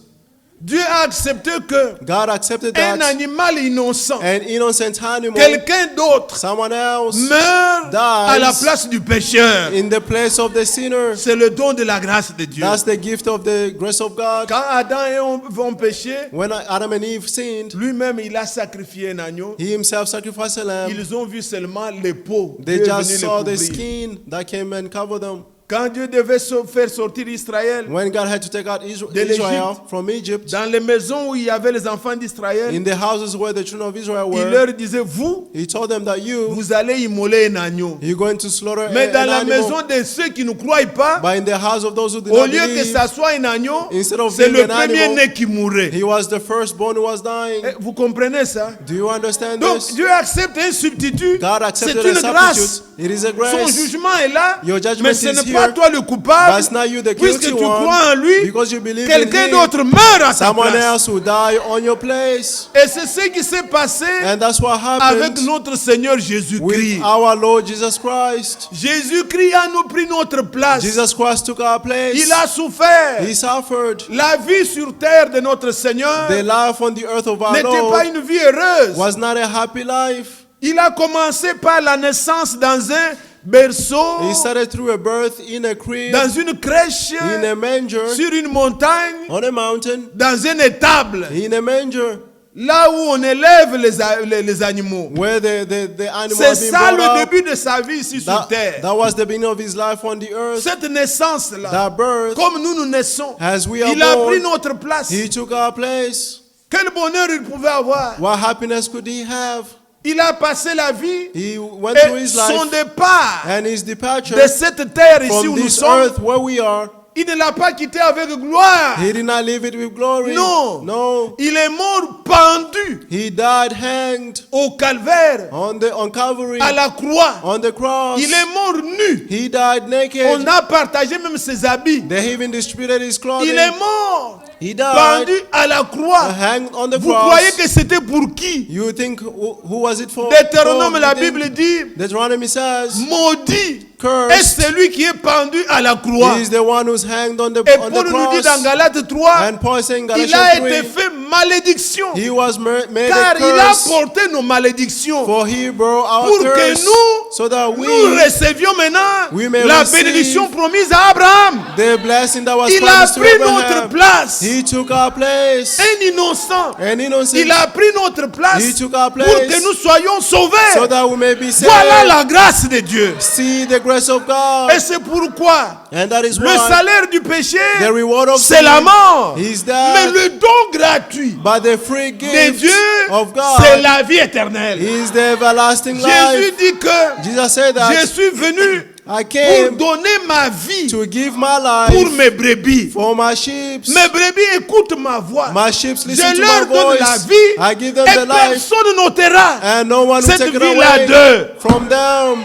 Dieu a accepté que God accepted un that animal innocent, an innocent animal, quelqu'un d'autre, someone else, meurt à la dies place du pécheur. in the place of the sinner. C'est le don de la grâce de Dieu. That's the gift of the grace of God. Quand Adam et Ève ont péché, When Adam and Eve sinned, lui-même il a sacrifié un agneau. he himself sacrificed a lamb. Ils ont vu seulement les peaux. They Dieu est just venu les saw the couvrir. skin that came and covered them. Quand Dieu devait faire sortir Israël When God had to take out De Israel l'Égypte. from Egypt, dans les maisons où il y avait les enfants d'Israël, in the houses where the children of Israel il were, leur disait, vous, he told them that vous allez immoler un agneau. you're going to slaughter Mais dans an la animal. maison de ceux qui ne croient pas, But in the house of those who did au not lieu que believe, ça soit un agneau, instead of c'est being le an premier-né animal, qui mourrait. he was the firstborn who was dying. Eh, vous comprenez ça? Do you understand Donc this? Dieu accepte un substitut. God C'est accepted une a grâce. substitute. It is a Son grace. jugement est là, Your judgment mais ce is n'est pas here. toi le But coupable. it's not you the Puisque guilty tu one, crois en lui, because you believe in quelqu'un him. d'autre meurt à ta Someone place. else will die on your place. Et c'est ce qui s'est passé And that's what avec happened notre Seigneur with Jésus-Christ. our Lord Jesus Christ. Jésus-Christ a nous pris notre place. Jesus Christ took our place. Il a souffert. He suffered. La vie sur terre de notre Seigneur The life on the earth of our n'était pas Lord une vie heureuse. was not a happy life. Il a commencé par la naissance dans un berceau, He started through a birth in a crib, dans une crèche, in a manger, sur une montagne, on a mountain, dans un étable, in a manger, là où on élève les animaux. where the animal C'est had been ça brought le up. début de sa vie ici sur terre. That was the beginning of his life on the earth. Cette naissance-là, That birth, comme nous naissons, as we are il a pris born, notre place. he took our place. Quel bonheur il pouvait avoir. What happiness could he have? Il a passé la vie He went through et his son life départ and his departure de cette terre ici from où nous this sommes, earth where we are. il ne l'a pas quitté avec gloire. He did not leave it with glory. Non. No. Il est mort pendu He died hanged au calvaire, on Calvary, à la croix. on the cross. Il est mort nu. He died naked. On a partagé même ses habits. They even distributed his clothing. Il est mort He died pendu à la croix. hanged on the Vous cross. croyez que c'était pour qui? You think who was it for? Deutéronome, la You think- Bible dit, Deuteronomy says, maudit est cursed celui qui est pendu à la croix. is the one who's hanged on the Et on Paul the nous dit dans cross. Galates 3, And Paul saying il a Galatians été 3, fait malédiction. he was made Car a il a curse, porté nos malédictions for he bore our pour que curse, nous, so that we nous recevions maintenant we may la receive bénédiction promise à Abraham. the blessing that was Il a promised to pris notre Abraham. place. He took our place. Un innocent. An innocent. Il a pris notre place He took our pour place que nous soyons sauvés. so that we may be saved. Voilà la grâce de Dieu. See the grace of God. Et c'est pourquoi And that is le why salaire du péché, the reward of c'est sin la mort. is Mais death. le don gratuit gratuit but the free de gift Dieu, of c'est God la vie éternelle. is the everlasting Jésus life. dit que Jesus said je that suis venu I pour came donner ma vie to give my pour life mes brebis. for my sheep. Mes brebis écoutent ma voix. My sheep listen Je to leur my donne la voice. vie I give them et the life, personne n'ôtera and no one will cette take it vie-là away d'eux. from them.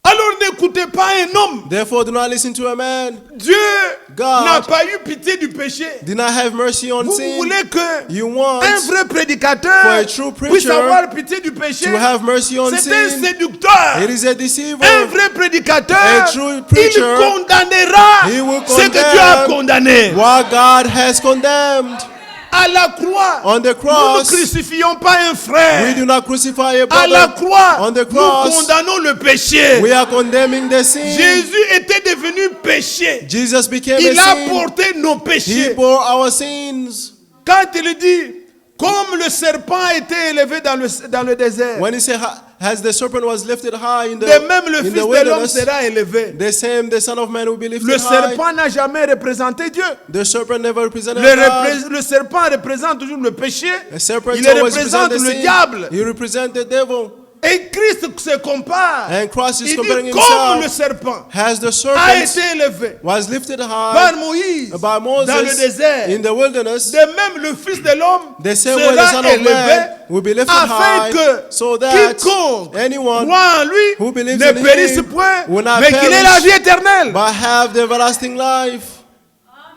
Alors n'écoutez pas un homme. Therefore, do not listen to a man. Dieu God n'a pas eu pitié du péché. Did not have mercy on Vous sin. voulez que You want un vrai for prédicateur a true preacher puisse avoir pitié du péché? to have mercy on C'est un sin. séducteur. It is a deceiver. Un vrai prédicateur, A true preacher, il condamnera he will ce que Dieu a condemn condamné. what God has condemned. À la croix, On the nous ne cross, crucifions pas un we frère. do not crucify a À la brother. croix, On the nous cross, condamnons le péché. we are condemning the sin. Jésus était devenu péché. Jesus became Il a a sin. porté nos He péchés. bore our sins. Quand il dit, comme le serpent a été élevé dans le désert, When he said, as the serpent was lifted high in de même le in Fils the de l'homme wilderness, sera élevé. the same the Son of Man will be lifted Le high. serpent n'a jamais représenté Dieu. The serpent never represented God. Le serpent représente toujours le péché. The serpent Il always représente represented le sin. diable. He represented the devil. Et Christ se compare. And Christ is Il comparing dit comme le himself serpent as the a serpent été élevé was lifted par high Moïse by Moses dans le désert. in the wilderness. De même, le Fils de l'homme The same way the Son sera of Man élevé will be lifted afin high, que so that quiconque anyone croit en lui who believes ne in périsse him point, will not mais qu'il ait la perish, vie éternelle. but have the everlasting life.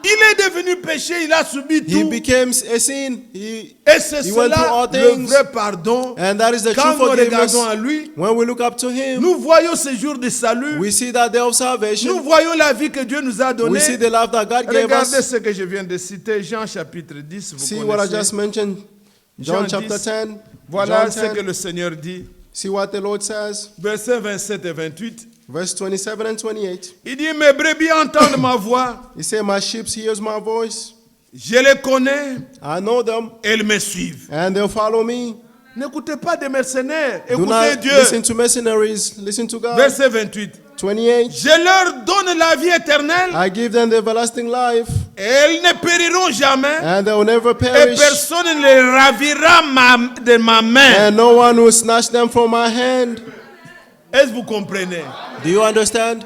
Il est devenu péché, il a subi He tout. became a sin. Et c'est he went through cela all le things. vrai pardon. And that is the Quand true nous forgiveness. regardons à lui, When we look up to him, nous voyons ce jour de salut. we see that day of Nous salvation. voyons la vie que Dieu nous a donnée. We see the love that God gave Regardez us. ce que je viens de citer, Jean chapitre 10. Vous See what I connaissez. just mentioned. John Jean chapter 10. 10. Voilà John ce que 10. le Seigneur dit. See what the Lord says. Versets 27 et 28. Verse 27 and 28. Il dit, mes brebis entendent ma voix. He said, my sheep hears my voice. Je les connais. I know them, Elles me suivent. and they'll follow me. N'écoutez pas des mercenaires. Do Écoutez not Dieu. listen to mercenaries. Listen to God. Verset 28. 28. Je leur donne la vie éternelle. I give them the everlasting life, Elles ne périront jamais. and they will never Et perish, personne ne les ravira de ma main. and no one will snatch them from my hand. Est-ce que vous comprenez? Do you understand?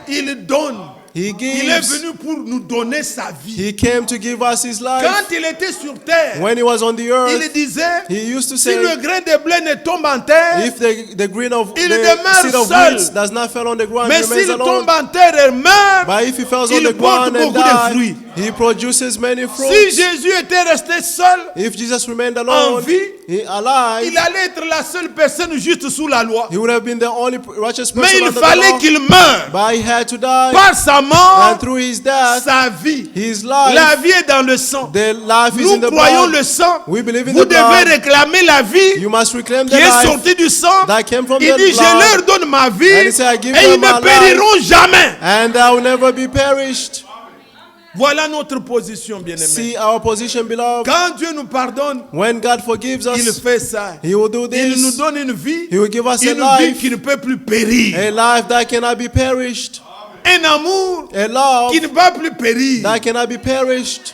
Il donne. He Il est gives. venu pour nous donner sa vie. He came to give us his life. Quand il était sur terre, When he was on the il earth, disait, he used to si say, le grain de blé ne tombe en terre, if the green of il the demeure seed of seul. wheat does not fall on the ground, mais it remains s'il alone. tombe en terre et meurt, But if he falls on il the porte ground and beaucoup de fruits. dies, he produces many Si fruits. Jésus était resté seul, If Jesus remained en alone, vie, alive, il allait être la seule personne juste sous la loi. he would have been the only righteous Mais person il under the fallait law. qu'il meure. But he had to die, Par sa mort, and through his death, sa vie. his life, La vie est dans le sang. the life is Nous in the croyons blood. le sang. We believe in Vous the devez blood. réclamer la vie You must reclaim qui the est life sortie du sang. that came from Il the dit, je blood, leur donne ma vie And et he said, I give ils them ne my périront jamais. and I will never be perished. Voilà notre position, bien-aimé. See our position, beloved. Quand Dieu nous pardonne, When God forgives il us, fait ça. He will do Il nous this. donne une vie, He will give us a une vie life, qui ne peut plus périr. a life that cannot be perished, Un amour a love qui ne va plus périr. that cannot be perished.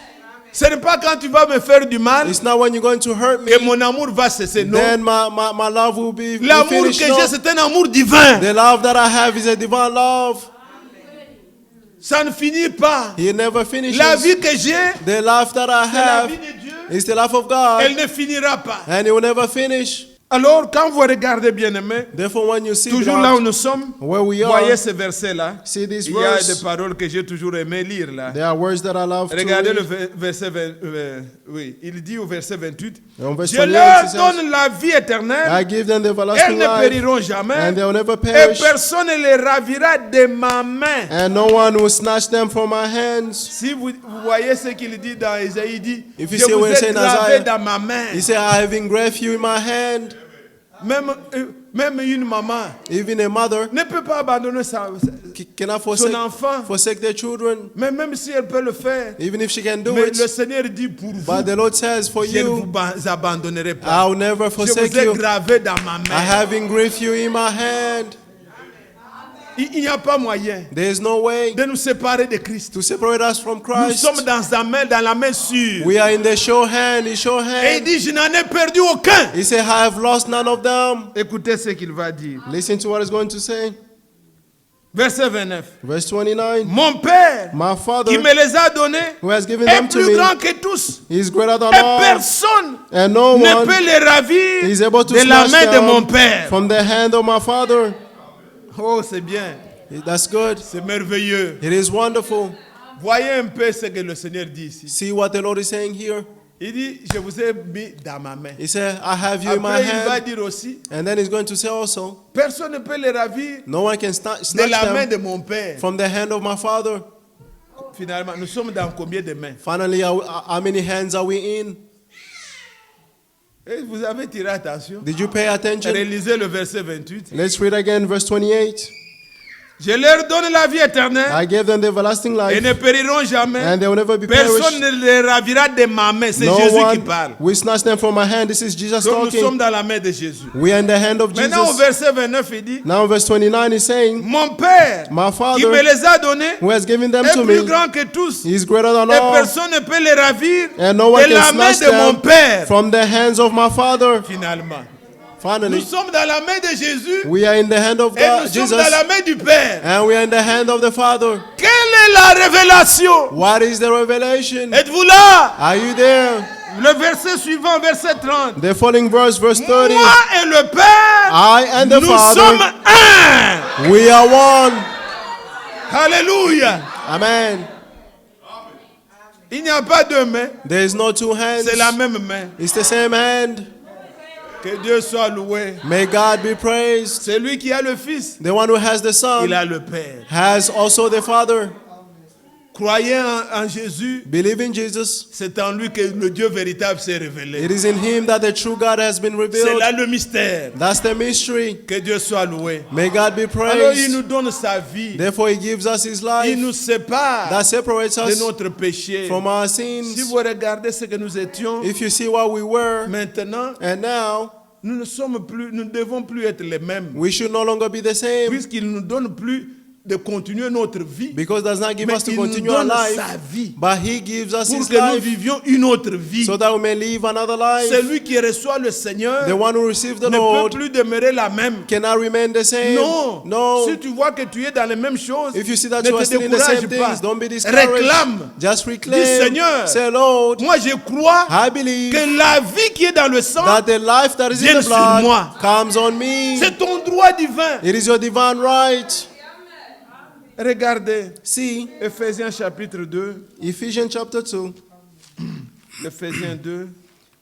Ce n'est pas quand tu vas me faire du mal It's not when you're going to hurt me, que mon amour va cesser. Non. then my love will be L'amour que finished. j'ai, No. c'est un amour divin. The love that I have is a divine love. Ça ne finit pas. He never finishes. La vie que j'ai, The life that I c'est la have vie de Dieu. is the life of God, Elle ne finira pas. and it will never finish. Alors, quand vous regardez bien aimé, Therefore, when you see toujours beloved, là où nous sommes, where we are, voyez ce verset-là. see this Il y a verse. des paroles que j'ai toujours aimé lire là. There are words that I love to Regardez read. le verset 20, oui, il dit au verset 28, En verse je 28, leur it says, donne la vie éternelle, I give them the elles everlasting ne life, périront jamais, and they will never et perish, personne ne les ravira de ma main. and no one will snatch them from my hands. Si vous voyez ce qu'il dit dans Isaïe, il dit, If you je see vous what it says ai in gravé Isaiah, dans ma main. He said, I have engraved you in my hand. Même une maman Even a mother ne peut pas abandonner cannot son enfant, forsake their children, mais même si elle peut le faire. even if she can do Mais it. le Seigneur dit pour vous, But the Lord says, for je ne you, vous abandonnerai pas. I will never Je forsake vous ai you. gravé dans ma I main. have engraved you in my hand. Il n'y a pas moyen There is no way de nous séparer de Christ. to separate us from Nous Christ. sommes dans la main sûre. We are in the sure hand, his sure Et il hand. dit, je n'en ai perdu aucun. He said, I have lost none of them. Écoutez ce qu'il va dire. Listen to what he's going to say. Verset 29. Verse 29. Mon Père, My Father, qui me les a donnés, who has given est them to plus me, grand que tous. is greater than Et all. personne And no ne one peut les ravir is able to de la snatch main de mon them Père. from the hand of my Father. Oh, c'est bien. That's good. C'est merveilleux. It is wonderful. Voyez un peu ce que le Seigneur dit ici. See what the Lord is saying here. Il dit, je vous ai mis dans ma main. He said, I have you in my Après, il va hand. dire aussi, And then he's going to say also, personne ne peut les ravir no one can de snatch la main them de mon Père. from the hand of my Father. Finalement, nous sommes dans combien de mains? Finally, how many hands are we in? Et vous avez tiré attention. Did you pay attention? Relisez le verset 28. Let's read again verse 28. Je leur donne la vie éternelle I gave them the everlasting et life, ne périront jamais. and they will never be Personne perished. ne les ravira de ma main. C'est No Jésus qui one parle. will snatch them from my hand. This is Jesus Donc nous sommes talking. dans la main de Jésus. We are in the hand of Maintenant au Jesus. verset 29, il dit, Now verse 29 is saying, mon Père my qui me Father, les a donnés who has given them est to plus me, grand que tous. is greater than Et all, personne ne peut les ravir and no one de la can main snatch de mon them Père. from the hands of my Father. Finalement, nous Finally, sommes dans la main de Jésus we are in the hand of et nous God, sommes Jesus, dans la main du Père. and we are in the hand of the Father. Quelle est la révélation? What is the revelation? Êtes-vous là? Are you there? Le verset suivant, verset 30. The following verse 30. Moi et le Père, I and the nous sommes Father, un. we are one. Alléluia. Amen. Il n'y a pas deux mains, There is no two hands. c'est la même main. It's the same hand. Que Dieu soit loué. May God be praised. C'est lui qui a le Fils, The one who has the Son il a le Père. has also the Father. Croyez en Jésus, Believe in Jesus. c'est en lui que le Dieu véritable s'est révélé. It is in him that the true God has been C'est revealed. là le mystère. That's the mystery. Que Dieu soit loué. May God be Alors il praised. nous donne sa vie. Therefore, he gives us his Il life nous sépare that separates de us notre péché. from our Si sins. vous regardez ce que nous étions, If you see what we were, maintenant, and now, nous ne devons plus être les mêmes. we should no longer be the same, Puisqu'il ne nous donne plus de continuer notre vie. because does not give Mais us to il nous continue our donne life, sa vie but he gives us pour his que nous life vivions une autre vie. so that we may live another life. Celui qui reçoit le Seigneur The one who receives the ne peut Lord plus demeurer la même. cannot remain the same. Non. No. Si tu vois que tu es dans les mêmes choses, If you see that ne you are te still in the décourage same pas. things, don't be discouraged. Réclame. Just Dis, reclaim. Seigneur, Say, Lord, moi je crois I believe que la vie qui est dans le sang, that the life that is in vienne the sur moi. blood comes on me. c'est ton droit divin. It is your divine right. Regardez, See, Ephésiens chapitre 2, Ephesians chapter 2. Ephésiens 2.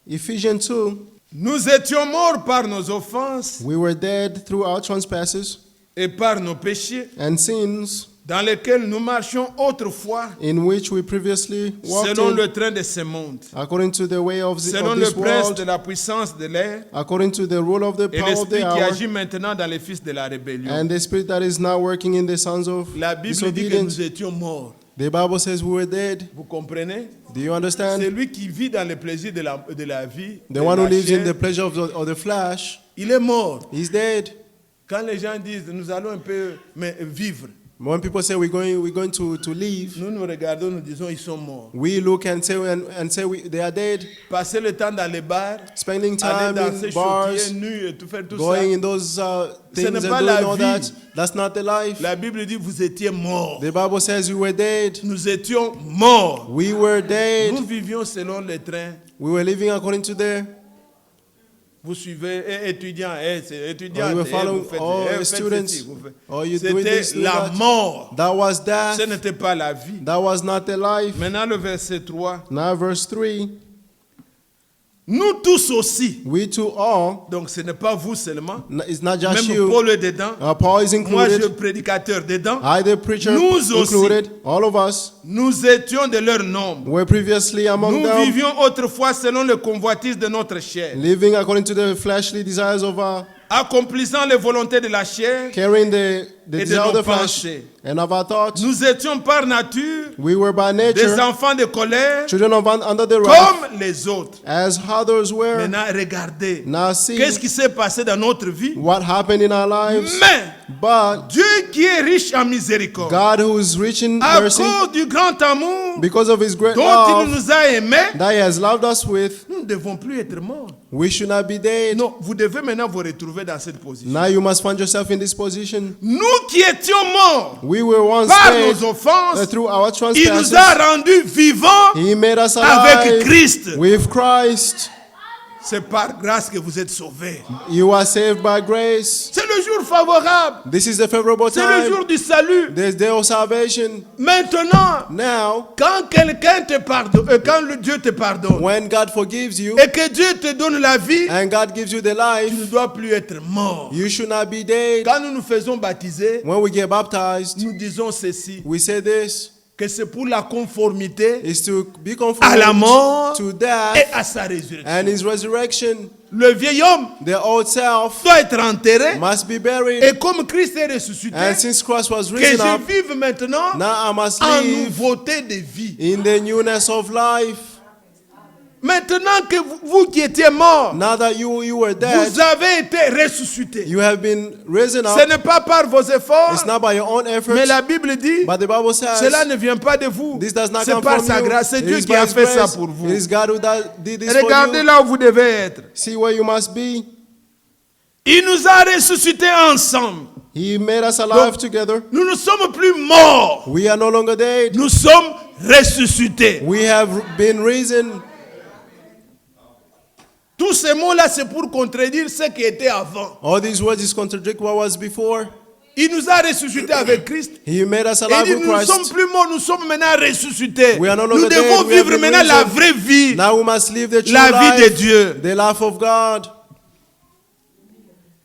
Ephesians 2. Nous étions morts par nos offenses We were dead through our trespasses et par nos péchés, and sins, dans lesquels nous marchions autrefois, in which we previously walked selon in, le train de ce monde, according to the way of selon le this prince world, de la puissance de l'air according to the rule of the et power of the l'esprit qui hour, agit maintenant dans les fils de la rébellion. and the spirit that is now working in the sons of La Bible dit que disobedience. nous étions morts. The Bible says we were dead. Vous comprenez? Do you understand? C'est lui qui vit dans le plaisir de la vie, The de one who la lives in chair. the pleasure of the flesh, Il est mort. he's dead. Quand les gens disent nous allons un peu vivre, When people say we're going to leave, nous nous regardons, nous disons ils sont morts. we look and say they are dead. Passer le temps dans les bars, Spending aller time danser, in bars, choquer, nu et tout faire tout going ça. in those Ce things n'est and pas doing la all vie. that. That's not the life. La Bible dit vous étiez morts. The Bible says we were dead. Nous étions morts. We were Nous dead. vivions selon les trains. We were living according to the. Vous suivez, étudiants, c'est étudiants, We were vous following faites, all faites the ceci, students. vous faites. Oh, you doing C'était this, doing la that. mort. That was death. Ce n'était pas la vie. That was not the life. Maintenant le verset 3. Now verse 3. Nous tous aussi. We too all. Donc ce n'est pas vous seulement. It's not just Même you. Paul est dedans. Paul is Moi je included. prédicateur dedans. I, the preacher, Nous aussi. included. All of us Nous étions de leur nombre. were previously among Nous them, vivions autrefois selon le convoitise de notre chair. living according to the fleshly desires of our accomplissant les volontés de la chair carrying the et de desire of nos the flesh pensées. and of our thoughts. Nous étions par nature We were by des nature enfants de colère children of under the wrath, comme les autres. as others were. Maintenant, regardez. Now see Qu'est-ce qui s'est passé dans notre vie? what happened in our lives. Mais But Dieu qui est riche en miséricorde, God, who is rich in à mercy, cause du grand amour because of His great dont il love nous a aimés, that He has loved us with, nous ne devons plus être morts. we should not be dead. Non, vous devez maintenant vous retrouver dans cette position. Now you must find yourself in this position. Nous qui étions morts We were once par dead nos offenses, through our il nous trespasses. a rendus vivants He made us avec alive Christ. with Christ. C'est par grâce que vous êtes sauvés. You are saved by grace. C'est le jour favorable. This is the favorable C'est le time. jour du salut. This day of salvation. Maintenant, Now, quand quelqu'un te pardonne, quand le Dieu te pardonne, when God forgives you et que Dieu te donne la vie, and God gives you the tu life, ne dois plus être mort. you should not be dead. Quand nous nous faisons baptiser, When we get baptized, nous disons ceci, we say this, que c'est pour la conformité is to be à la conformed mort to et death à sa résurrection. and His resurrection. Le vieil homme The old self doit être enterré, must be buried. et comme Christ est ressuscité, And since Christ was que risen up, je vive maintenant now I must en live nouveauté de vie. in the newness of life. Maintenant que vous qui étiez morts, Now that you were dead, vous avez été ressuscités. you have been risen Ce up. n'est pas par vos efforts, It's not by your own mais efforts, la Bible dit, but the Bible says cela ne vient pas de vous. this does not C'est come par from sa you. grâce. C'est It Dieu is qui by a His fait ça grace. pour vous. It is God who did this for Regardez you. là où vous devez être. See where you must be. Il nous a ressuscités ensemble. He made us alive together. Nous ne sommes plus morts. We are no longer dead. Nous sommes ressuscités. We have been risen. Tous ces mots-là, c'est pour contredire ce qui était avant. All these words is contradict what was before. Il nous a ressuscités avec Christ. He made us Et alive il dit, with nous ne sommes Christ. plus morts, nous sommes maintenant ressuscités. We are no Nous longer devons dead, we have vivre been maintenant la risen. vraie vie. Now we must live the true La vie de life, Dieu. the life of God.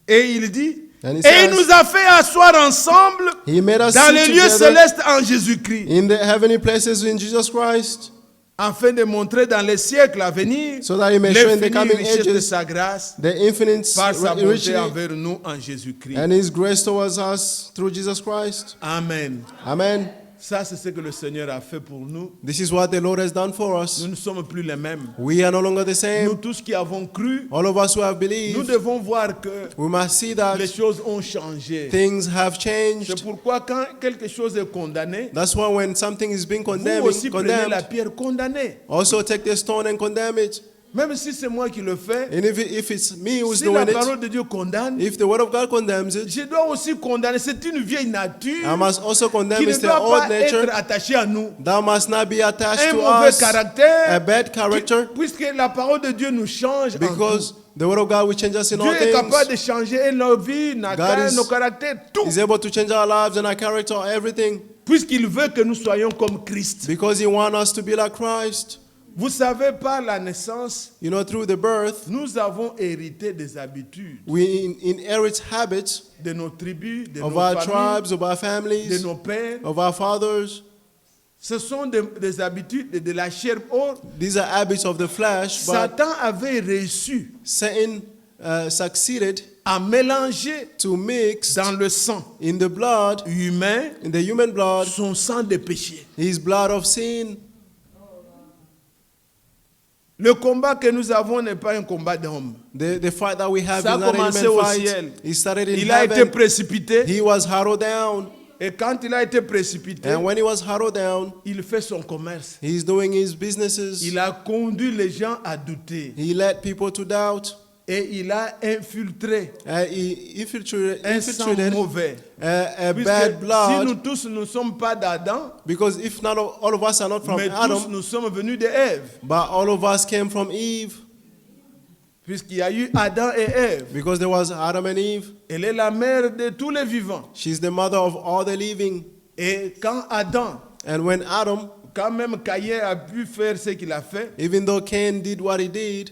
Et il dit, And he et says, il nous a fait asseoir ensemble He made us dans sit les lieux together célestes en Jésus-Christ, in the heavenly places in Jesus Christ, afin de montrer dans les siècles à venir so that He may show in the l'infinie coming richesse de ages sa grâce the infinite par sa bonté richly envers nous en Jésus-Christ. and His grace towards us through Jesus Christ. Amen. Amen. Ça, c'est ce que le Seigneur a fait pour nous. This is what the Lord has done for us. Nous ne sommes plus les mêmes. We are no longer the Nous same. tous qui avons cru, All of us who have nous believed, devons voir que we must see that les choses ont changé. things have C'est changed. pourquoi quand quelque chose est condamné, That's why when something is being vous condemned, aussi prenez la condemned, pierre condamnée. also take the stone and condemn it. Même si c'est moi qui le fais, And if it's me who's si la doing it, parole de Dieu condamne, if the word of God condemns it, je dois aussi condamner. C'est une vieille nature I must also condemn qui ne it's the doit old pas nature être attachée à nous. that must not be attached Un to mauvais us, a caractère, bad character, puisque la parole de Dieu nous change en because tout. the word of God will change us in Dieu all est capable things. de changer nos vies, nos caractères, tout. He's able to change our lives and our character, everything, Puisqu'il veut que nous soyons comme Christ. because He wants us to be like Christ. Vous savez, par la naissance, You know, through the birth, nous avons hérité des habitudes we inherit habits de nos tribus, de of nos our familles, tribes, of our de families, nos pères. of our fathers. Ce sont des habitudes de la chair. Or, These are habits of the flesh, but Satan avait reçu Satan succeeded à mélanger to mix dans le sang in the blood, humain in the human blood, son sang de péché. His blood of sin. Le combat que nous avons n'est pas un combat d'homme. The fight that we have Ça a is not a commencé human au fight. ciel. It started in Il a été heaven. précipité. He was harrowed down. Et quand il a été précipité, And when he was harrowed down, il fait son commerce. he's doing his businesses. Il a conduit les gens à douter. He led people to doubt. Et il a infiltré He infiltrated, un sang mauvais. a Puisque bad si blood. nous tous ne sommes pas d'Adam, Because if not all of us are not from mais tous Adam, nous sommes venus de Ève. but all of us came from Eve. Puisqu'il y a eu Adam et Ève. Because there was Adam and Eve. Elle est la mère de tous les vivants. She's the mother of all the living. Et quand Adam, And when Adam, quand même Caïn a pu faire ce qu'il a fait, even though Cain did what he did,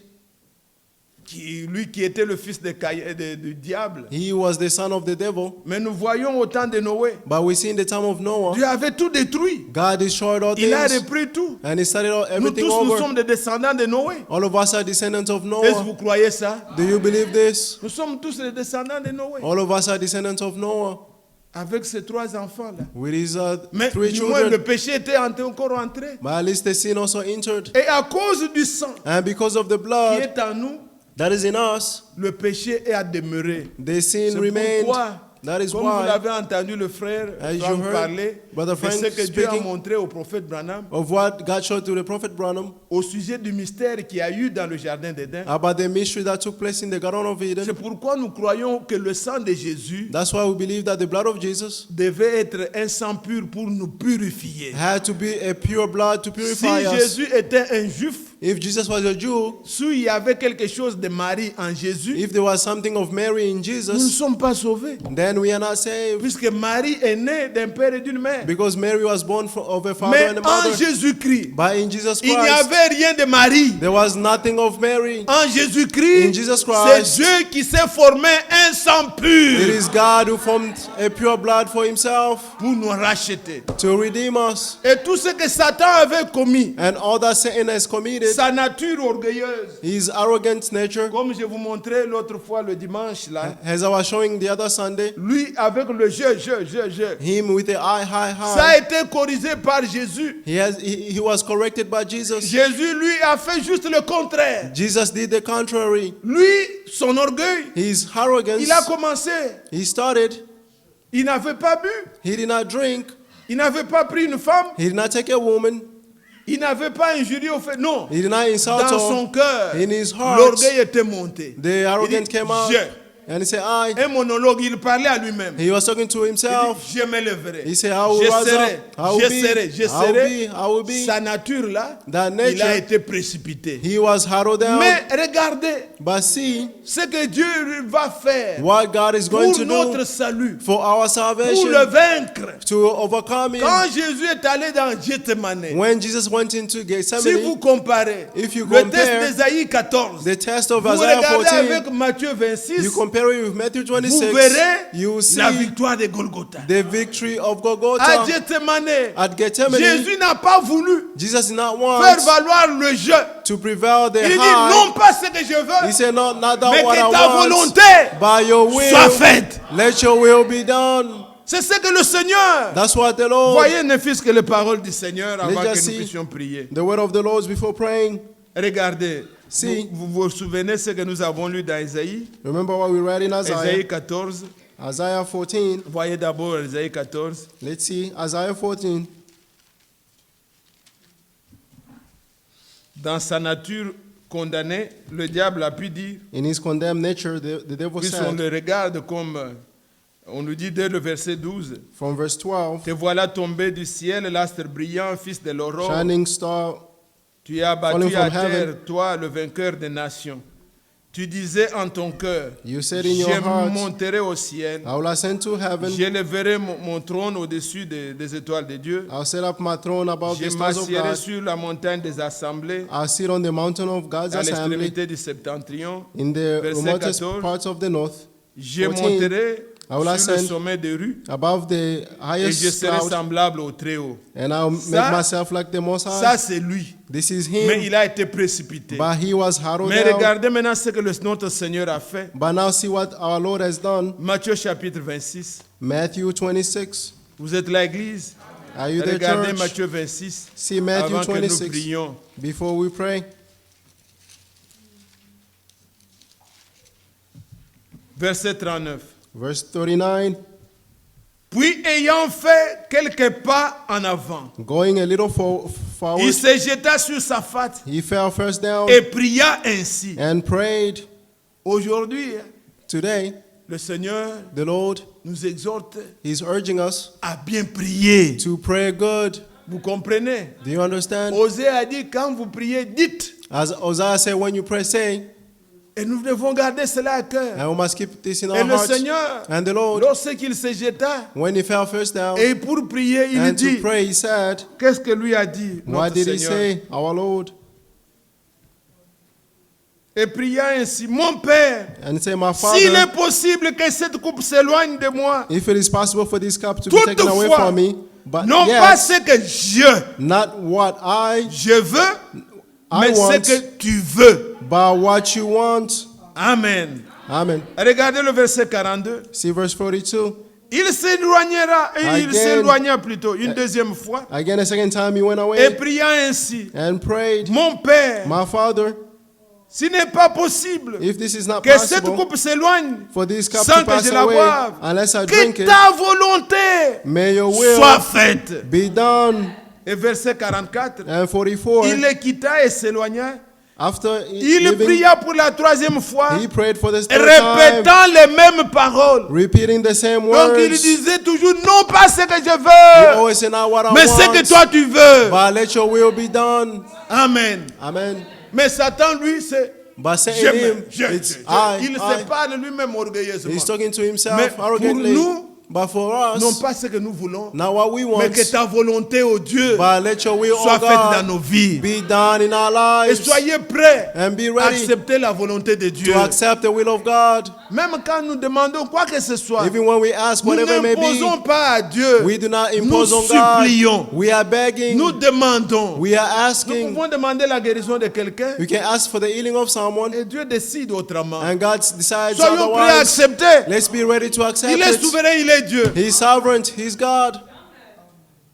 lui qui était le fils du diable. He was the son of the devil. Mais nous voyons au temps de Noé, But we see in the time of Noah, Dieu avait tout détruit. God destroyed all Il a things. repris tout. And he started Nous everything tous, nous over. sommes des descendants de Noé. All of us are descendants of Est-ce que Noah. vous croyez ça? Do you believe this? Nous sommes tous les descendants de Noé. All of us are descendants of Noah. Avec ces 3 enfants-là. With his Mais 3 du moins, le children. péché était encore entré. But at least the sin also entered. Et à cause du sang And because of the qui blood est en nous, that is in us, le péché est à demeurer. the sin C'est remained. pourquoi, That is comme vous why, l'avez entendu le frère as you Frank heard parler, Brother de Frank ce que Dieu a speaking montré au prophète Branham of what God showed to the prophet Branham au sujet du mystère qu'il y a eu dans le jardin d'Éden. about the mystery that took place in the Garden of C'est Eden. pourquoi nous croyons que le sang de Jésus That's why we believe that the blood of Jesus devait être un sang pur pour nous purifier. had to be a pure blood to Si purify us. Jésus était un juif, If Jesus was a Jew, s'il y avait quelque chose de Marie en Jésus, if there was something of Mary in nous ne Jesus, sommes pas sauvés. then we are not saved. Puisque Marie est née d'un père et d'une mère. Because Mary was born of a father Mais and a en mother. Jésus-Christ, But in Jesus il n'y Christ, avait rien de Marie. there was nothing of Mary. En Jésus-Christ, In Jesus c'est Christ, Dieu qui s'est formé un sang it pur is God who formed a pure blood for himself pour nous racheter. to redeem us. Et tout ce que Satan avait commis, And all that Satan has committed, sa nature orgueilleuse, his arrogant nature, comme je vous montrais l'autre fois le dimanche là, as I was showing the other Sunday, lui avec le je, him with the eye high ça a high, été corrigé par Jésus. he was corrected by Jesus. Jésus, lui, a fait juste le contraire. Jesus did the contrary. Lui, son orgueil, His arrogance, il a commencé. he started, Il n'avait pas bu. he did not drink, Il n'avait pas pris une femme. he did not take a woman, Il n'avait pas injurié au fait. Non. he did not insult Dans her. son cœur, In his heart, l'orgueil était monté. the arrogance dit, came out. je. And he said, I. Un monologue, il parlait à lui-même. He was talking to Il himself. dit, je m'élèverai. He said, I will Je rise serai. up. I will Je be. serai. Je I will serai. be. I will be. Sa nature là, That il a nature, été précipité. he was harrowed down. Mais regardez But see ce que Dieu va faire what God is going pour to notre do salut, for our pour le salvation, vaincre. to overcome Quand him. Jésus est allé dans Gethsemane, When Jesus went into si vous Gethsemane, comparez if you le test compare d'Ésaïe 14, the test of vous Isaiah regardez 14, avec Matthieu 26, you compare it with Matthew vous 26, verrez you will see la victoire de Golgotha. the victory of À Golgotha. Gethsemane, At Gethsemane, Jésus n'a pas voulu Jesus did not faire want valoir le jeu. to prevail the Il dit high. non pas ce que je veux, He said, not mais that what I que ta want, volonté by your soit will, faite. let your will be done. C'est ce que le Seigneur. That's what the Lord, Voyez ne fût-ce que les paroles du Seigneur avant Let's que just nous see puissions prier. the word of the Lord before praying. Regardez, Si. vous souvenez ce que nous avons lu dans Isaïe, Remember what we read in Isaïe Isaiah? 14. Isaiah 14. Voyez d'abord Isaïe 14. Let's see Isaiah 14. Dans sa nature condamnée, le diable a pu dire, In his condemned nature, the devil puisqu'on said, le regarde comme, on nous dit dès le verset 12, from verse 12, te voilà tombé du ciel, l'astre brillant, fils de l'aurore. shining star, Tu es abattu falling à from terre, heaven. toi, le vainqueur des nations. Tu disais en ton cœur, you said in je your heart, monterai au ciel, I will ascend to heaven, j'élèverai mon trône au-dessus des étoiles de Dieu. I'll set up my throne above Je the stars of m'assierai God, sur la montagne des assemblées, I'll sit on the mountain of God's à assembly, l'extrémité du septentrion. in the Verset remotest 14. parts of the north, Je 14. monterai I will sur le ascend sommet des rues above the et je highest serai cloud, semblable au Très-Haut. and I'll Ça- make myself like the Most Ça, High. c'est lui. This is Mais him, il a été précipité. but he was harrowed Mais down. regardez maintenant ce que notre Seigneur a fait. But now see what our Lord has done. Matthieu chapitre 26. Matthew 26. Vous êtes l'église. Are you the Regardez church? Matthieu 26. See Matthew Avant que nous 26 prions. before we pray. Verset 39. Verse 39. Puis ayant fait quelques pas en avant, Going a little forward, il se jeta sur sa face he fell first down et pria ainsi. and prayed. Aujourd'hui, Today, le Seigneur the Lord nous exhorte is urging us à bien prier. to pray good. Vous comprenez? Do you understand? Osée a dit, quand vous priez, dites. As Isaiah said, when you pray, say, Et nous devons garder cela à cœur. and we must keep this in Et our le hearts. Seigneur, And the Lord, lorsqu'il se jeta, when he fell first down, et pour prier, il and to dit, pray, he said, qu'est-ce que lui a dit, what notre did he Seigneur? say, our Lord? et pria ainsi, mon Père, and say, My s'il Father, est possible que cette coupe s'éloigne de moi, if it is possible for this cup to be taken away toutefois, from me, but non pas yes, ce que not what je veux, I mais ce want, que tu veux. but what you want. Amen. Amen. Regardez le verset 42. See verse 42. Il s'éloignera, et il Again. s'éloigna plutôt une deuxième fois, Again, a second time he went et away pria ainsi, and prayed, mon Père, My Father, s'il n'est pas possible if this is not que cette possible coupe s'éloigne for this cup sans to que pass je la away, boive, unless I que drink it, ta volonté may your will soit faite. be done. Et verset 44, And 44, il les quitta et s'éloigna. after Il leaving, pria pour la troisième fois, he prayed for the third time, répétant les mêmes paroles. repeating the same Donc il words. disait toujours, non pas ce que je He veux, always say, Not what I mais ce que want, toi tu veux. but let your will be done. Amen. Amen. Mais Satan, lui, c'est But je Satan, m'aime, it's I. il se parle lui-même orgueilleusement. He's talking to himself Mais pour arrogantly. nous, But for non us, pas ce que nous voulons, not what we mais want, que ta volonté, ô Dieu, but let your will, soit oh faite dans God, nos vies. be done in our Et lives. soyez prêts And be à ready accepter la volonté de Dieu. to accept the will of God. Même quand nous demandons quoi que ce soit, Even when we ask nous whatever it may n'imposons be, pas à Dieu. we do not Nous impose on God. supplions. We are begging. Nous demandons. We are Nous asking. pouvons demander la guérison de quelqu'un We can ask for the healing of someone, et Dieu décide autrement. and God decides Soyons prêts à otherwise. accepter. Let's be ready to accept Il est it. souverain, il est Dieu. He's sovereign. He's God.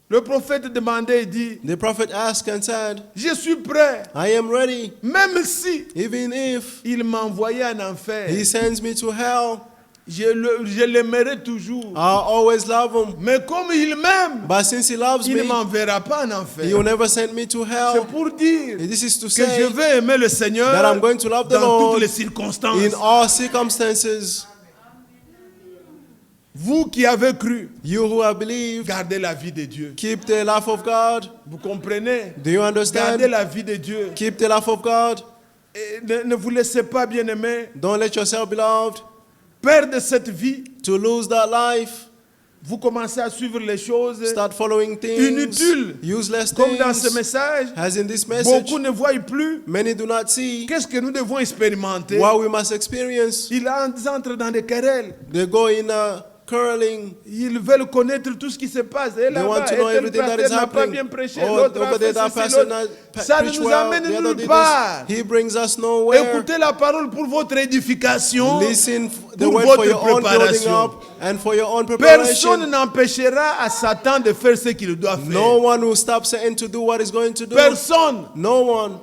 Le prophète demandait et dit, The prophet asked and said, je suis prêt, I am ready, même si even if il m'envoyait en enfer. he sends me to hell. Je l'aimerai toujours. I'll always love him. Mais comme il m'aime, But since he loves il ne me, m'enverra pas en he will enfer. never send me to C'est hell. pour dire And this is to que say je vais aimer le Seigneur that I'm going to love the dans toutes Lord les circonstances. in all circumstances. Vous qui avez cru, You who have believed, gardez la vie de Dieu. keep the love of God. Vous comprenez? Do you Gardez understand? la vie de Dieu. Keep the love of God. Et ne vous laissez pas, bien-aimés, Don't let yourself, beloved, perdre cette vie. to lose that life. Vous commencez à suivre les choses Start following things, inutiles. useless Comme dans ce things. message, As in this message, beaucoup ne voient plus. many do not see Qu'est-ce que nous devons expérimenter? what we must experience. Ils entrent dans des querelles. They go in curling. Ils veulent connaître tout ce qui se passe. Et They là-bas, want to know tel everything that is pasteur n'a pas happening. bien prêché. Oh, L'autre a over there, fait that ceci, person l'autre. not Ça ne preach nous well. amène The other nulle did part. this. He brings us nowhere. Écoutez la parole pour votre édification. Listen the pour word votre for your own building préparation. up and for your own Personne preparation. n'empêchera à Satan de faire ce qu'il doit faire. No one will stop Satan to do what he's going to do. Personne. No one.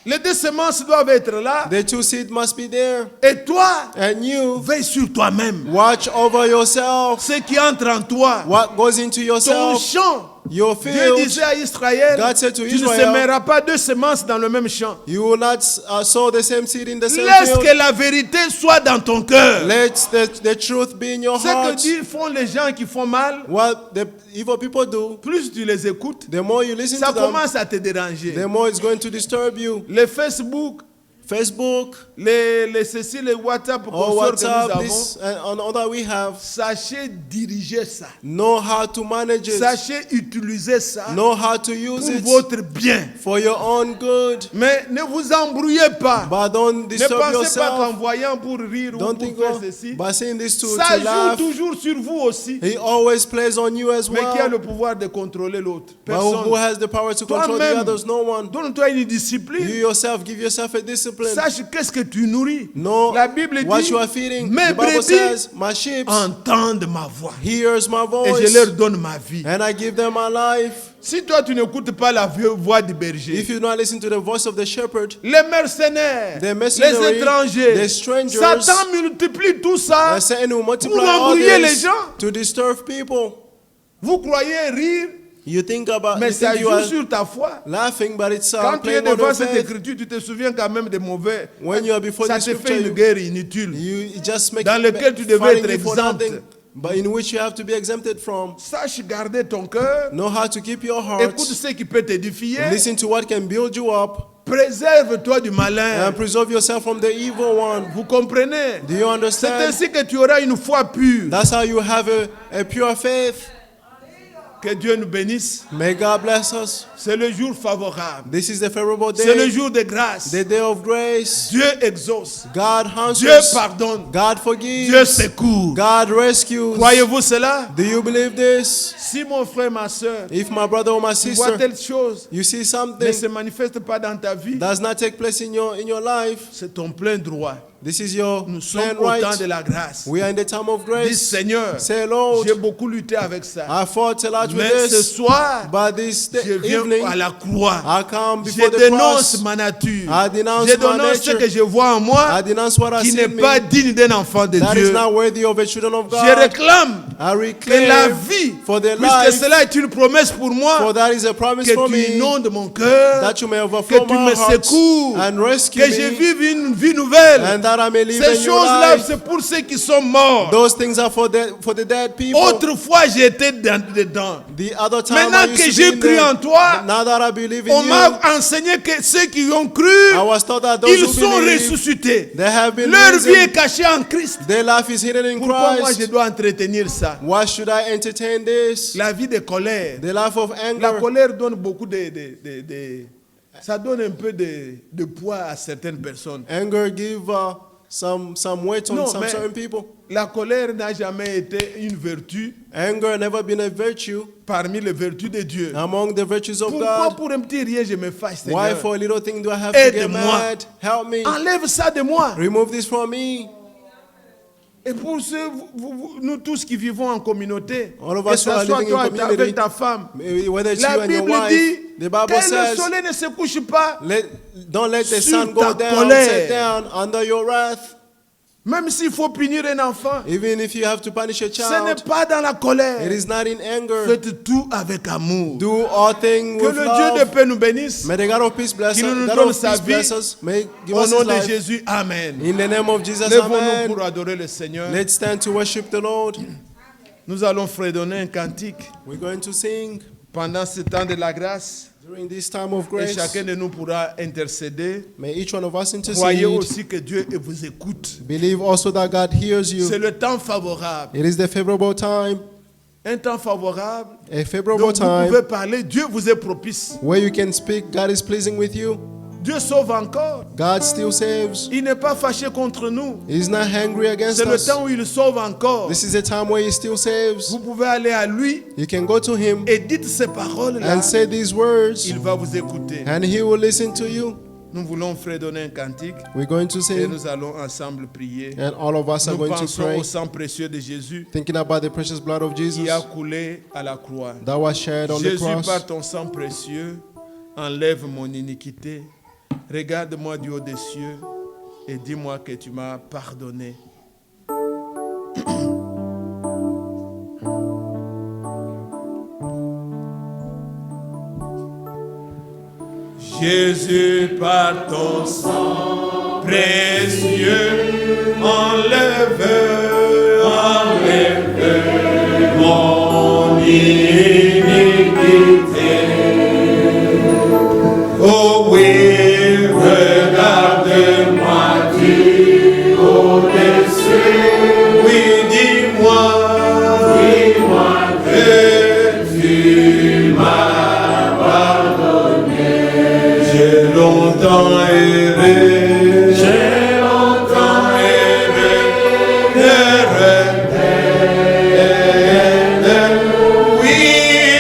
Les deux semences doivent être là. The two seed must be there. Et toi, And you veille sur toi-même. watch over yourself. Ce qui entre en toi. What goes into Ton yourself, champ. your Dieu field. disait à Israël, God said to tu ne Israel, sèmeras pas deux semences dans le même champ. You will not sow the same seed in the same Laisse field. que la vérité soit dans ton cœur. Let the truth be in your Ce que heart. font les gens qui font mal, What the evil people do, plus tu les écoutes, the more you listen ça to them, commence à te déranger. the more it's going to disturb you. Les Facebook, Facebook les ceci, les WhatsApp or consorts que nous WhatsApp, avons, this and all that we have, sachez diriger ça. know how to manage it. Sachez utiliser ça Know how to use pour it votre bien. for your own good. Mais ne vous embrouillez pas. But don't Ne disturb pensez pas qu'en yourself. voyant pour rire ou Don't pour think, faire oh, ceci, by saying this to ça joue laugh. toujours sur vous aussi. He always plays on you as Mais qui a well. le pouvoir de contrôler l'autre? But who Personne. has the power to control the Toi-même, others? No one. donne-toi une You discipline. yourself, give yourself a discipline. Sache qu'est-ce que tu nourris. Know La Bible what dit, you are feeding. mes The Bible brebis says, my sheep entendent ma voix hears my et je voice, leur donne ma vie. and I give them my life. Si toi tu n'écoutes pas la voix du berger, If you do not listen to the voice of the shepherd, les mercenaires, the mercenary, les étrangers, the strangers, Satan multiplie tout ça. Satan will multiply Pour all embrouiller les this gens. to disturb people. Vous croyez rire, You think about, mais you ça think you joue are sur ta foi. laughing, but it's Quand tu es playing on devant your cette faith. écriture, tu te souviens quand même des mauvais. When you are before Ça the te fait scripture, une guerre inutile. you just make Dans lequel tu devais fighting être you for exempt. nothing, but in which you have to be exempted from. Sache garder ton cœur. Know how to keep your heart. Écoute ce qui peut t'édifier. Listen to what can build you up, Préserve-toi du malin. and preserve yourself from the evil one. Vous comprenez? Do you C'est understand? ainsi que tu auras une foi pure. That's how you have a pure faith. Que Dieu nous bénisse. May God bless us. C'est le jour favorable. This is the favorable C'est le day, jour de grâce. the day of grace. Dieu exauce. God Dieu answers. pardonne. God Dieu forgives. secourt. God rescues. Croyez-vous cela? Do you believe this? Si mon frère, ma soeur, If my brother or my tu vois sister, telle chose, you see ne something se manifeste pas dans ta vie, does not take place in your life, c'est ton plein droit. this is your Nous sommes plan au temps right. de la grâce. We are in the time of Dis grace. Seigneur, Say, Lord, j'ai beaucoup lutté avec ça. I fought a lot with Mais ce this, soir, but this je viens evening, à la croix. I come Je before the dénonce cross. ma nature. I denounce Je my dénonce ce nature. que je vois en moi I denounce what I qui see n'est in pas me digne d'un enfant de that is Dieu. not worthy of a children of Je God. réclame I que la reclaim vie, for the puisque life, cela est une promesse pour for moi, that is a promise que for tu me, inondes mon cœur, that you may que overflow tu my me heart secours, and rescue que je me, vive une vie nouvelle. and that I may live Ces a new choses-là, life. c'est pour ceux qui sont morts. Those things are for the dead people. Autrefois, j'étais dedans. The other time Maintenant I used que to j'ai be in cru there, en toi, now that I believe on in m'a you, enseigné que ceux qui ont cru, I was taught that those ils who sont believe, ressuscités. they have been Leur vie est risen. cachée en Christ. Their life is hidden in Pourquoi moi je Christ. dois entretenir ça? Why should I entertain this? La vie de colère. The life of La anger. colère donne beaucoup ça donne un peu de poids à certaines personnes. Anger give some weight on Non, some mais certain people. la colère n'a jamais été une vertu Anger never been a virtue parmi les vertus de Dieu. among the virtues of Pourquoi God. pour un petit rien je me fâche, Why Seigneur? for a little thing do I have to get Aide-moi. mad? Help me. Enlève ça de moi. Remove this from me. Et pour ceux, nous tous qui vivons en communauté, All of que us ce who are soit living in toi community, avec ta femme, whether it's la you and your Bible wife, dit the Bible que le says, soleil ne se couche pas, don't let the sur sun ta go down, colère. sit down under your wrath. même s'il faut punir un enfant. Even if you have to punish a Ce n'est child, pas dans la colère. it is not in anger. Faites tout avec amour. Do all things Que with le Dieu de love. paix nous bénisse. May the God of peace bless us. Qu'il nous God donne of sa peace vie. bless us. May give Au us nom his de life. Jésus, Amen. In the name of Jesus, Lèvons-nous amen. pour adorer le Seigneur. Let's stand to worship the Lord. Nous allons fredonner un cantique We're going to sing pendant ce temps de la grâce. during this time of Et grace. chacun de nous pourra intercéder. May each one of us Croyez intercede. aussi que Dieu vous écoute. Believe also that God hears C'est you. le temps favorable. It is the favorable time, Un temps favorable. a favorable Donc vous pouvez time parler. Dieu vous est propice. where you can speak. God is pleasing with you. Dieu sauve encore. God still saves. Il n'est pas fâché contre nous. He's not angry against C'est le us. temps où il sauve encore. This is a time where He still saves. Vous pouvez aller à lui You can go to Him et dites ces paroles-là. and say these words, Il va vous écouter. and He will listen to you. Nous voulons fredonner un cantique We're going to et sing, nous allons ensemble prier. and all of us are Nous going to pensons pray, au sang précieux de Jésus thinking about the precious blood of qui Jesus a coulé à la croix. that was shed on the Jésus, cross. par ton sang précieux, enlève mon iniquité. Regarde-moi du haut des cieux et dis-moi que tu m'as pardonné. Jésus, par ton sang précieux, enlève mon iniquité. Oh oui, regarde-moi du haut des cieux. Oui, dis-moi que tu m'as pardonné. J'ai longtemps erré, erré. Oui,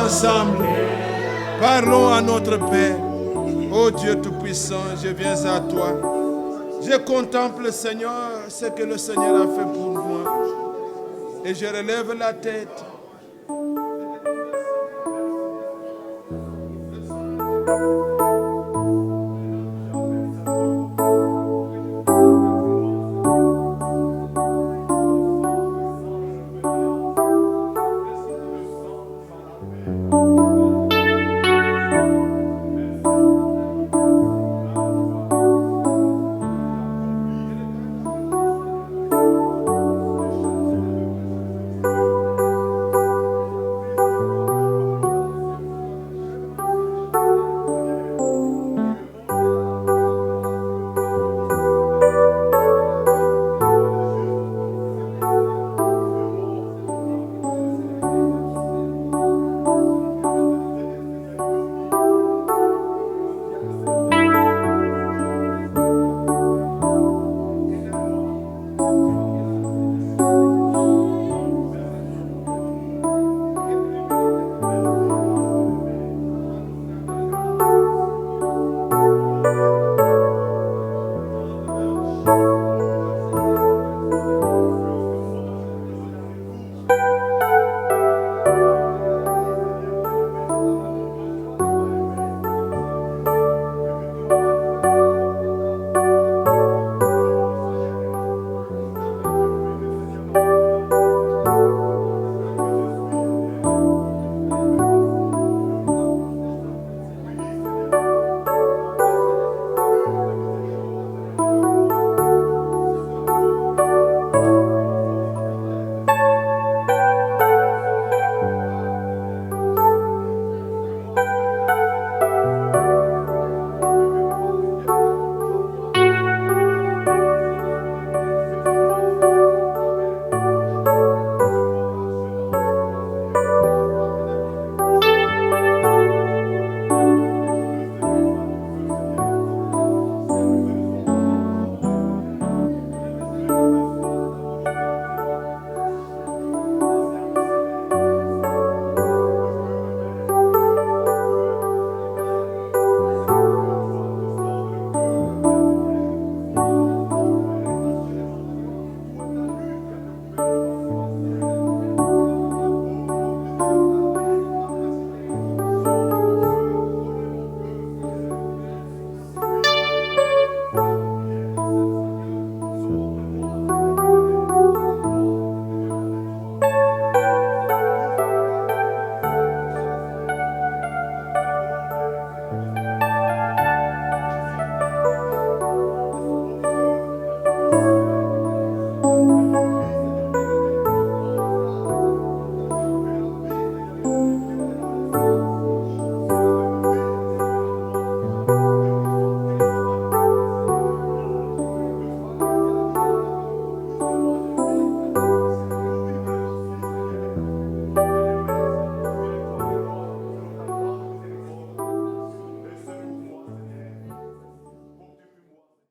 ensemble. Parlons à notre Père. Ô Dieu Tout-Puissant, je viens à toi. Je contemple, Seigneur, ce que le Seigneur a fait pour moi. Et je relève la tête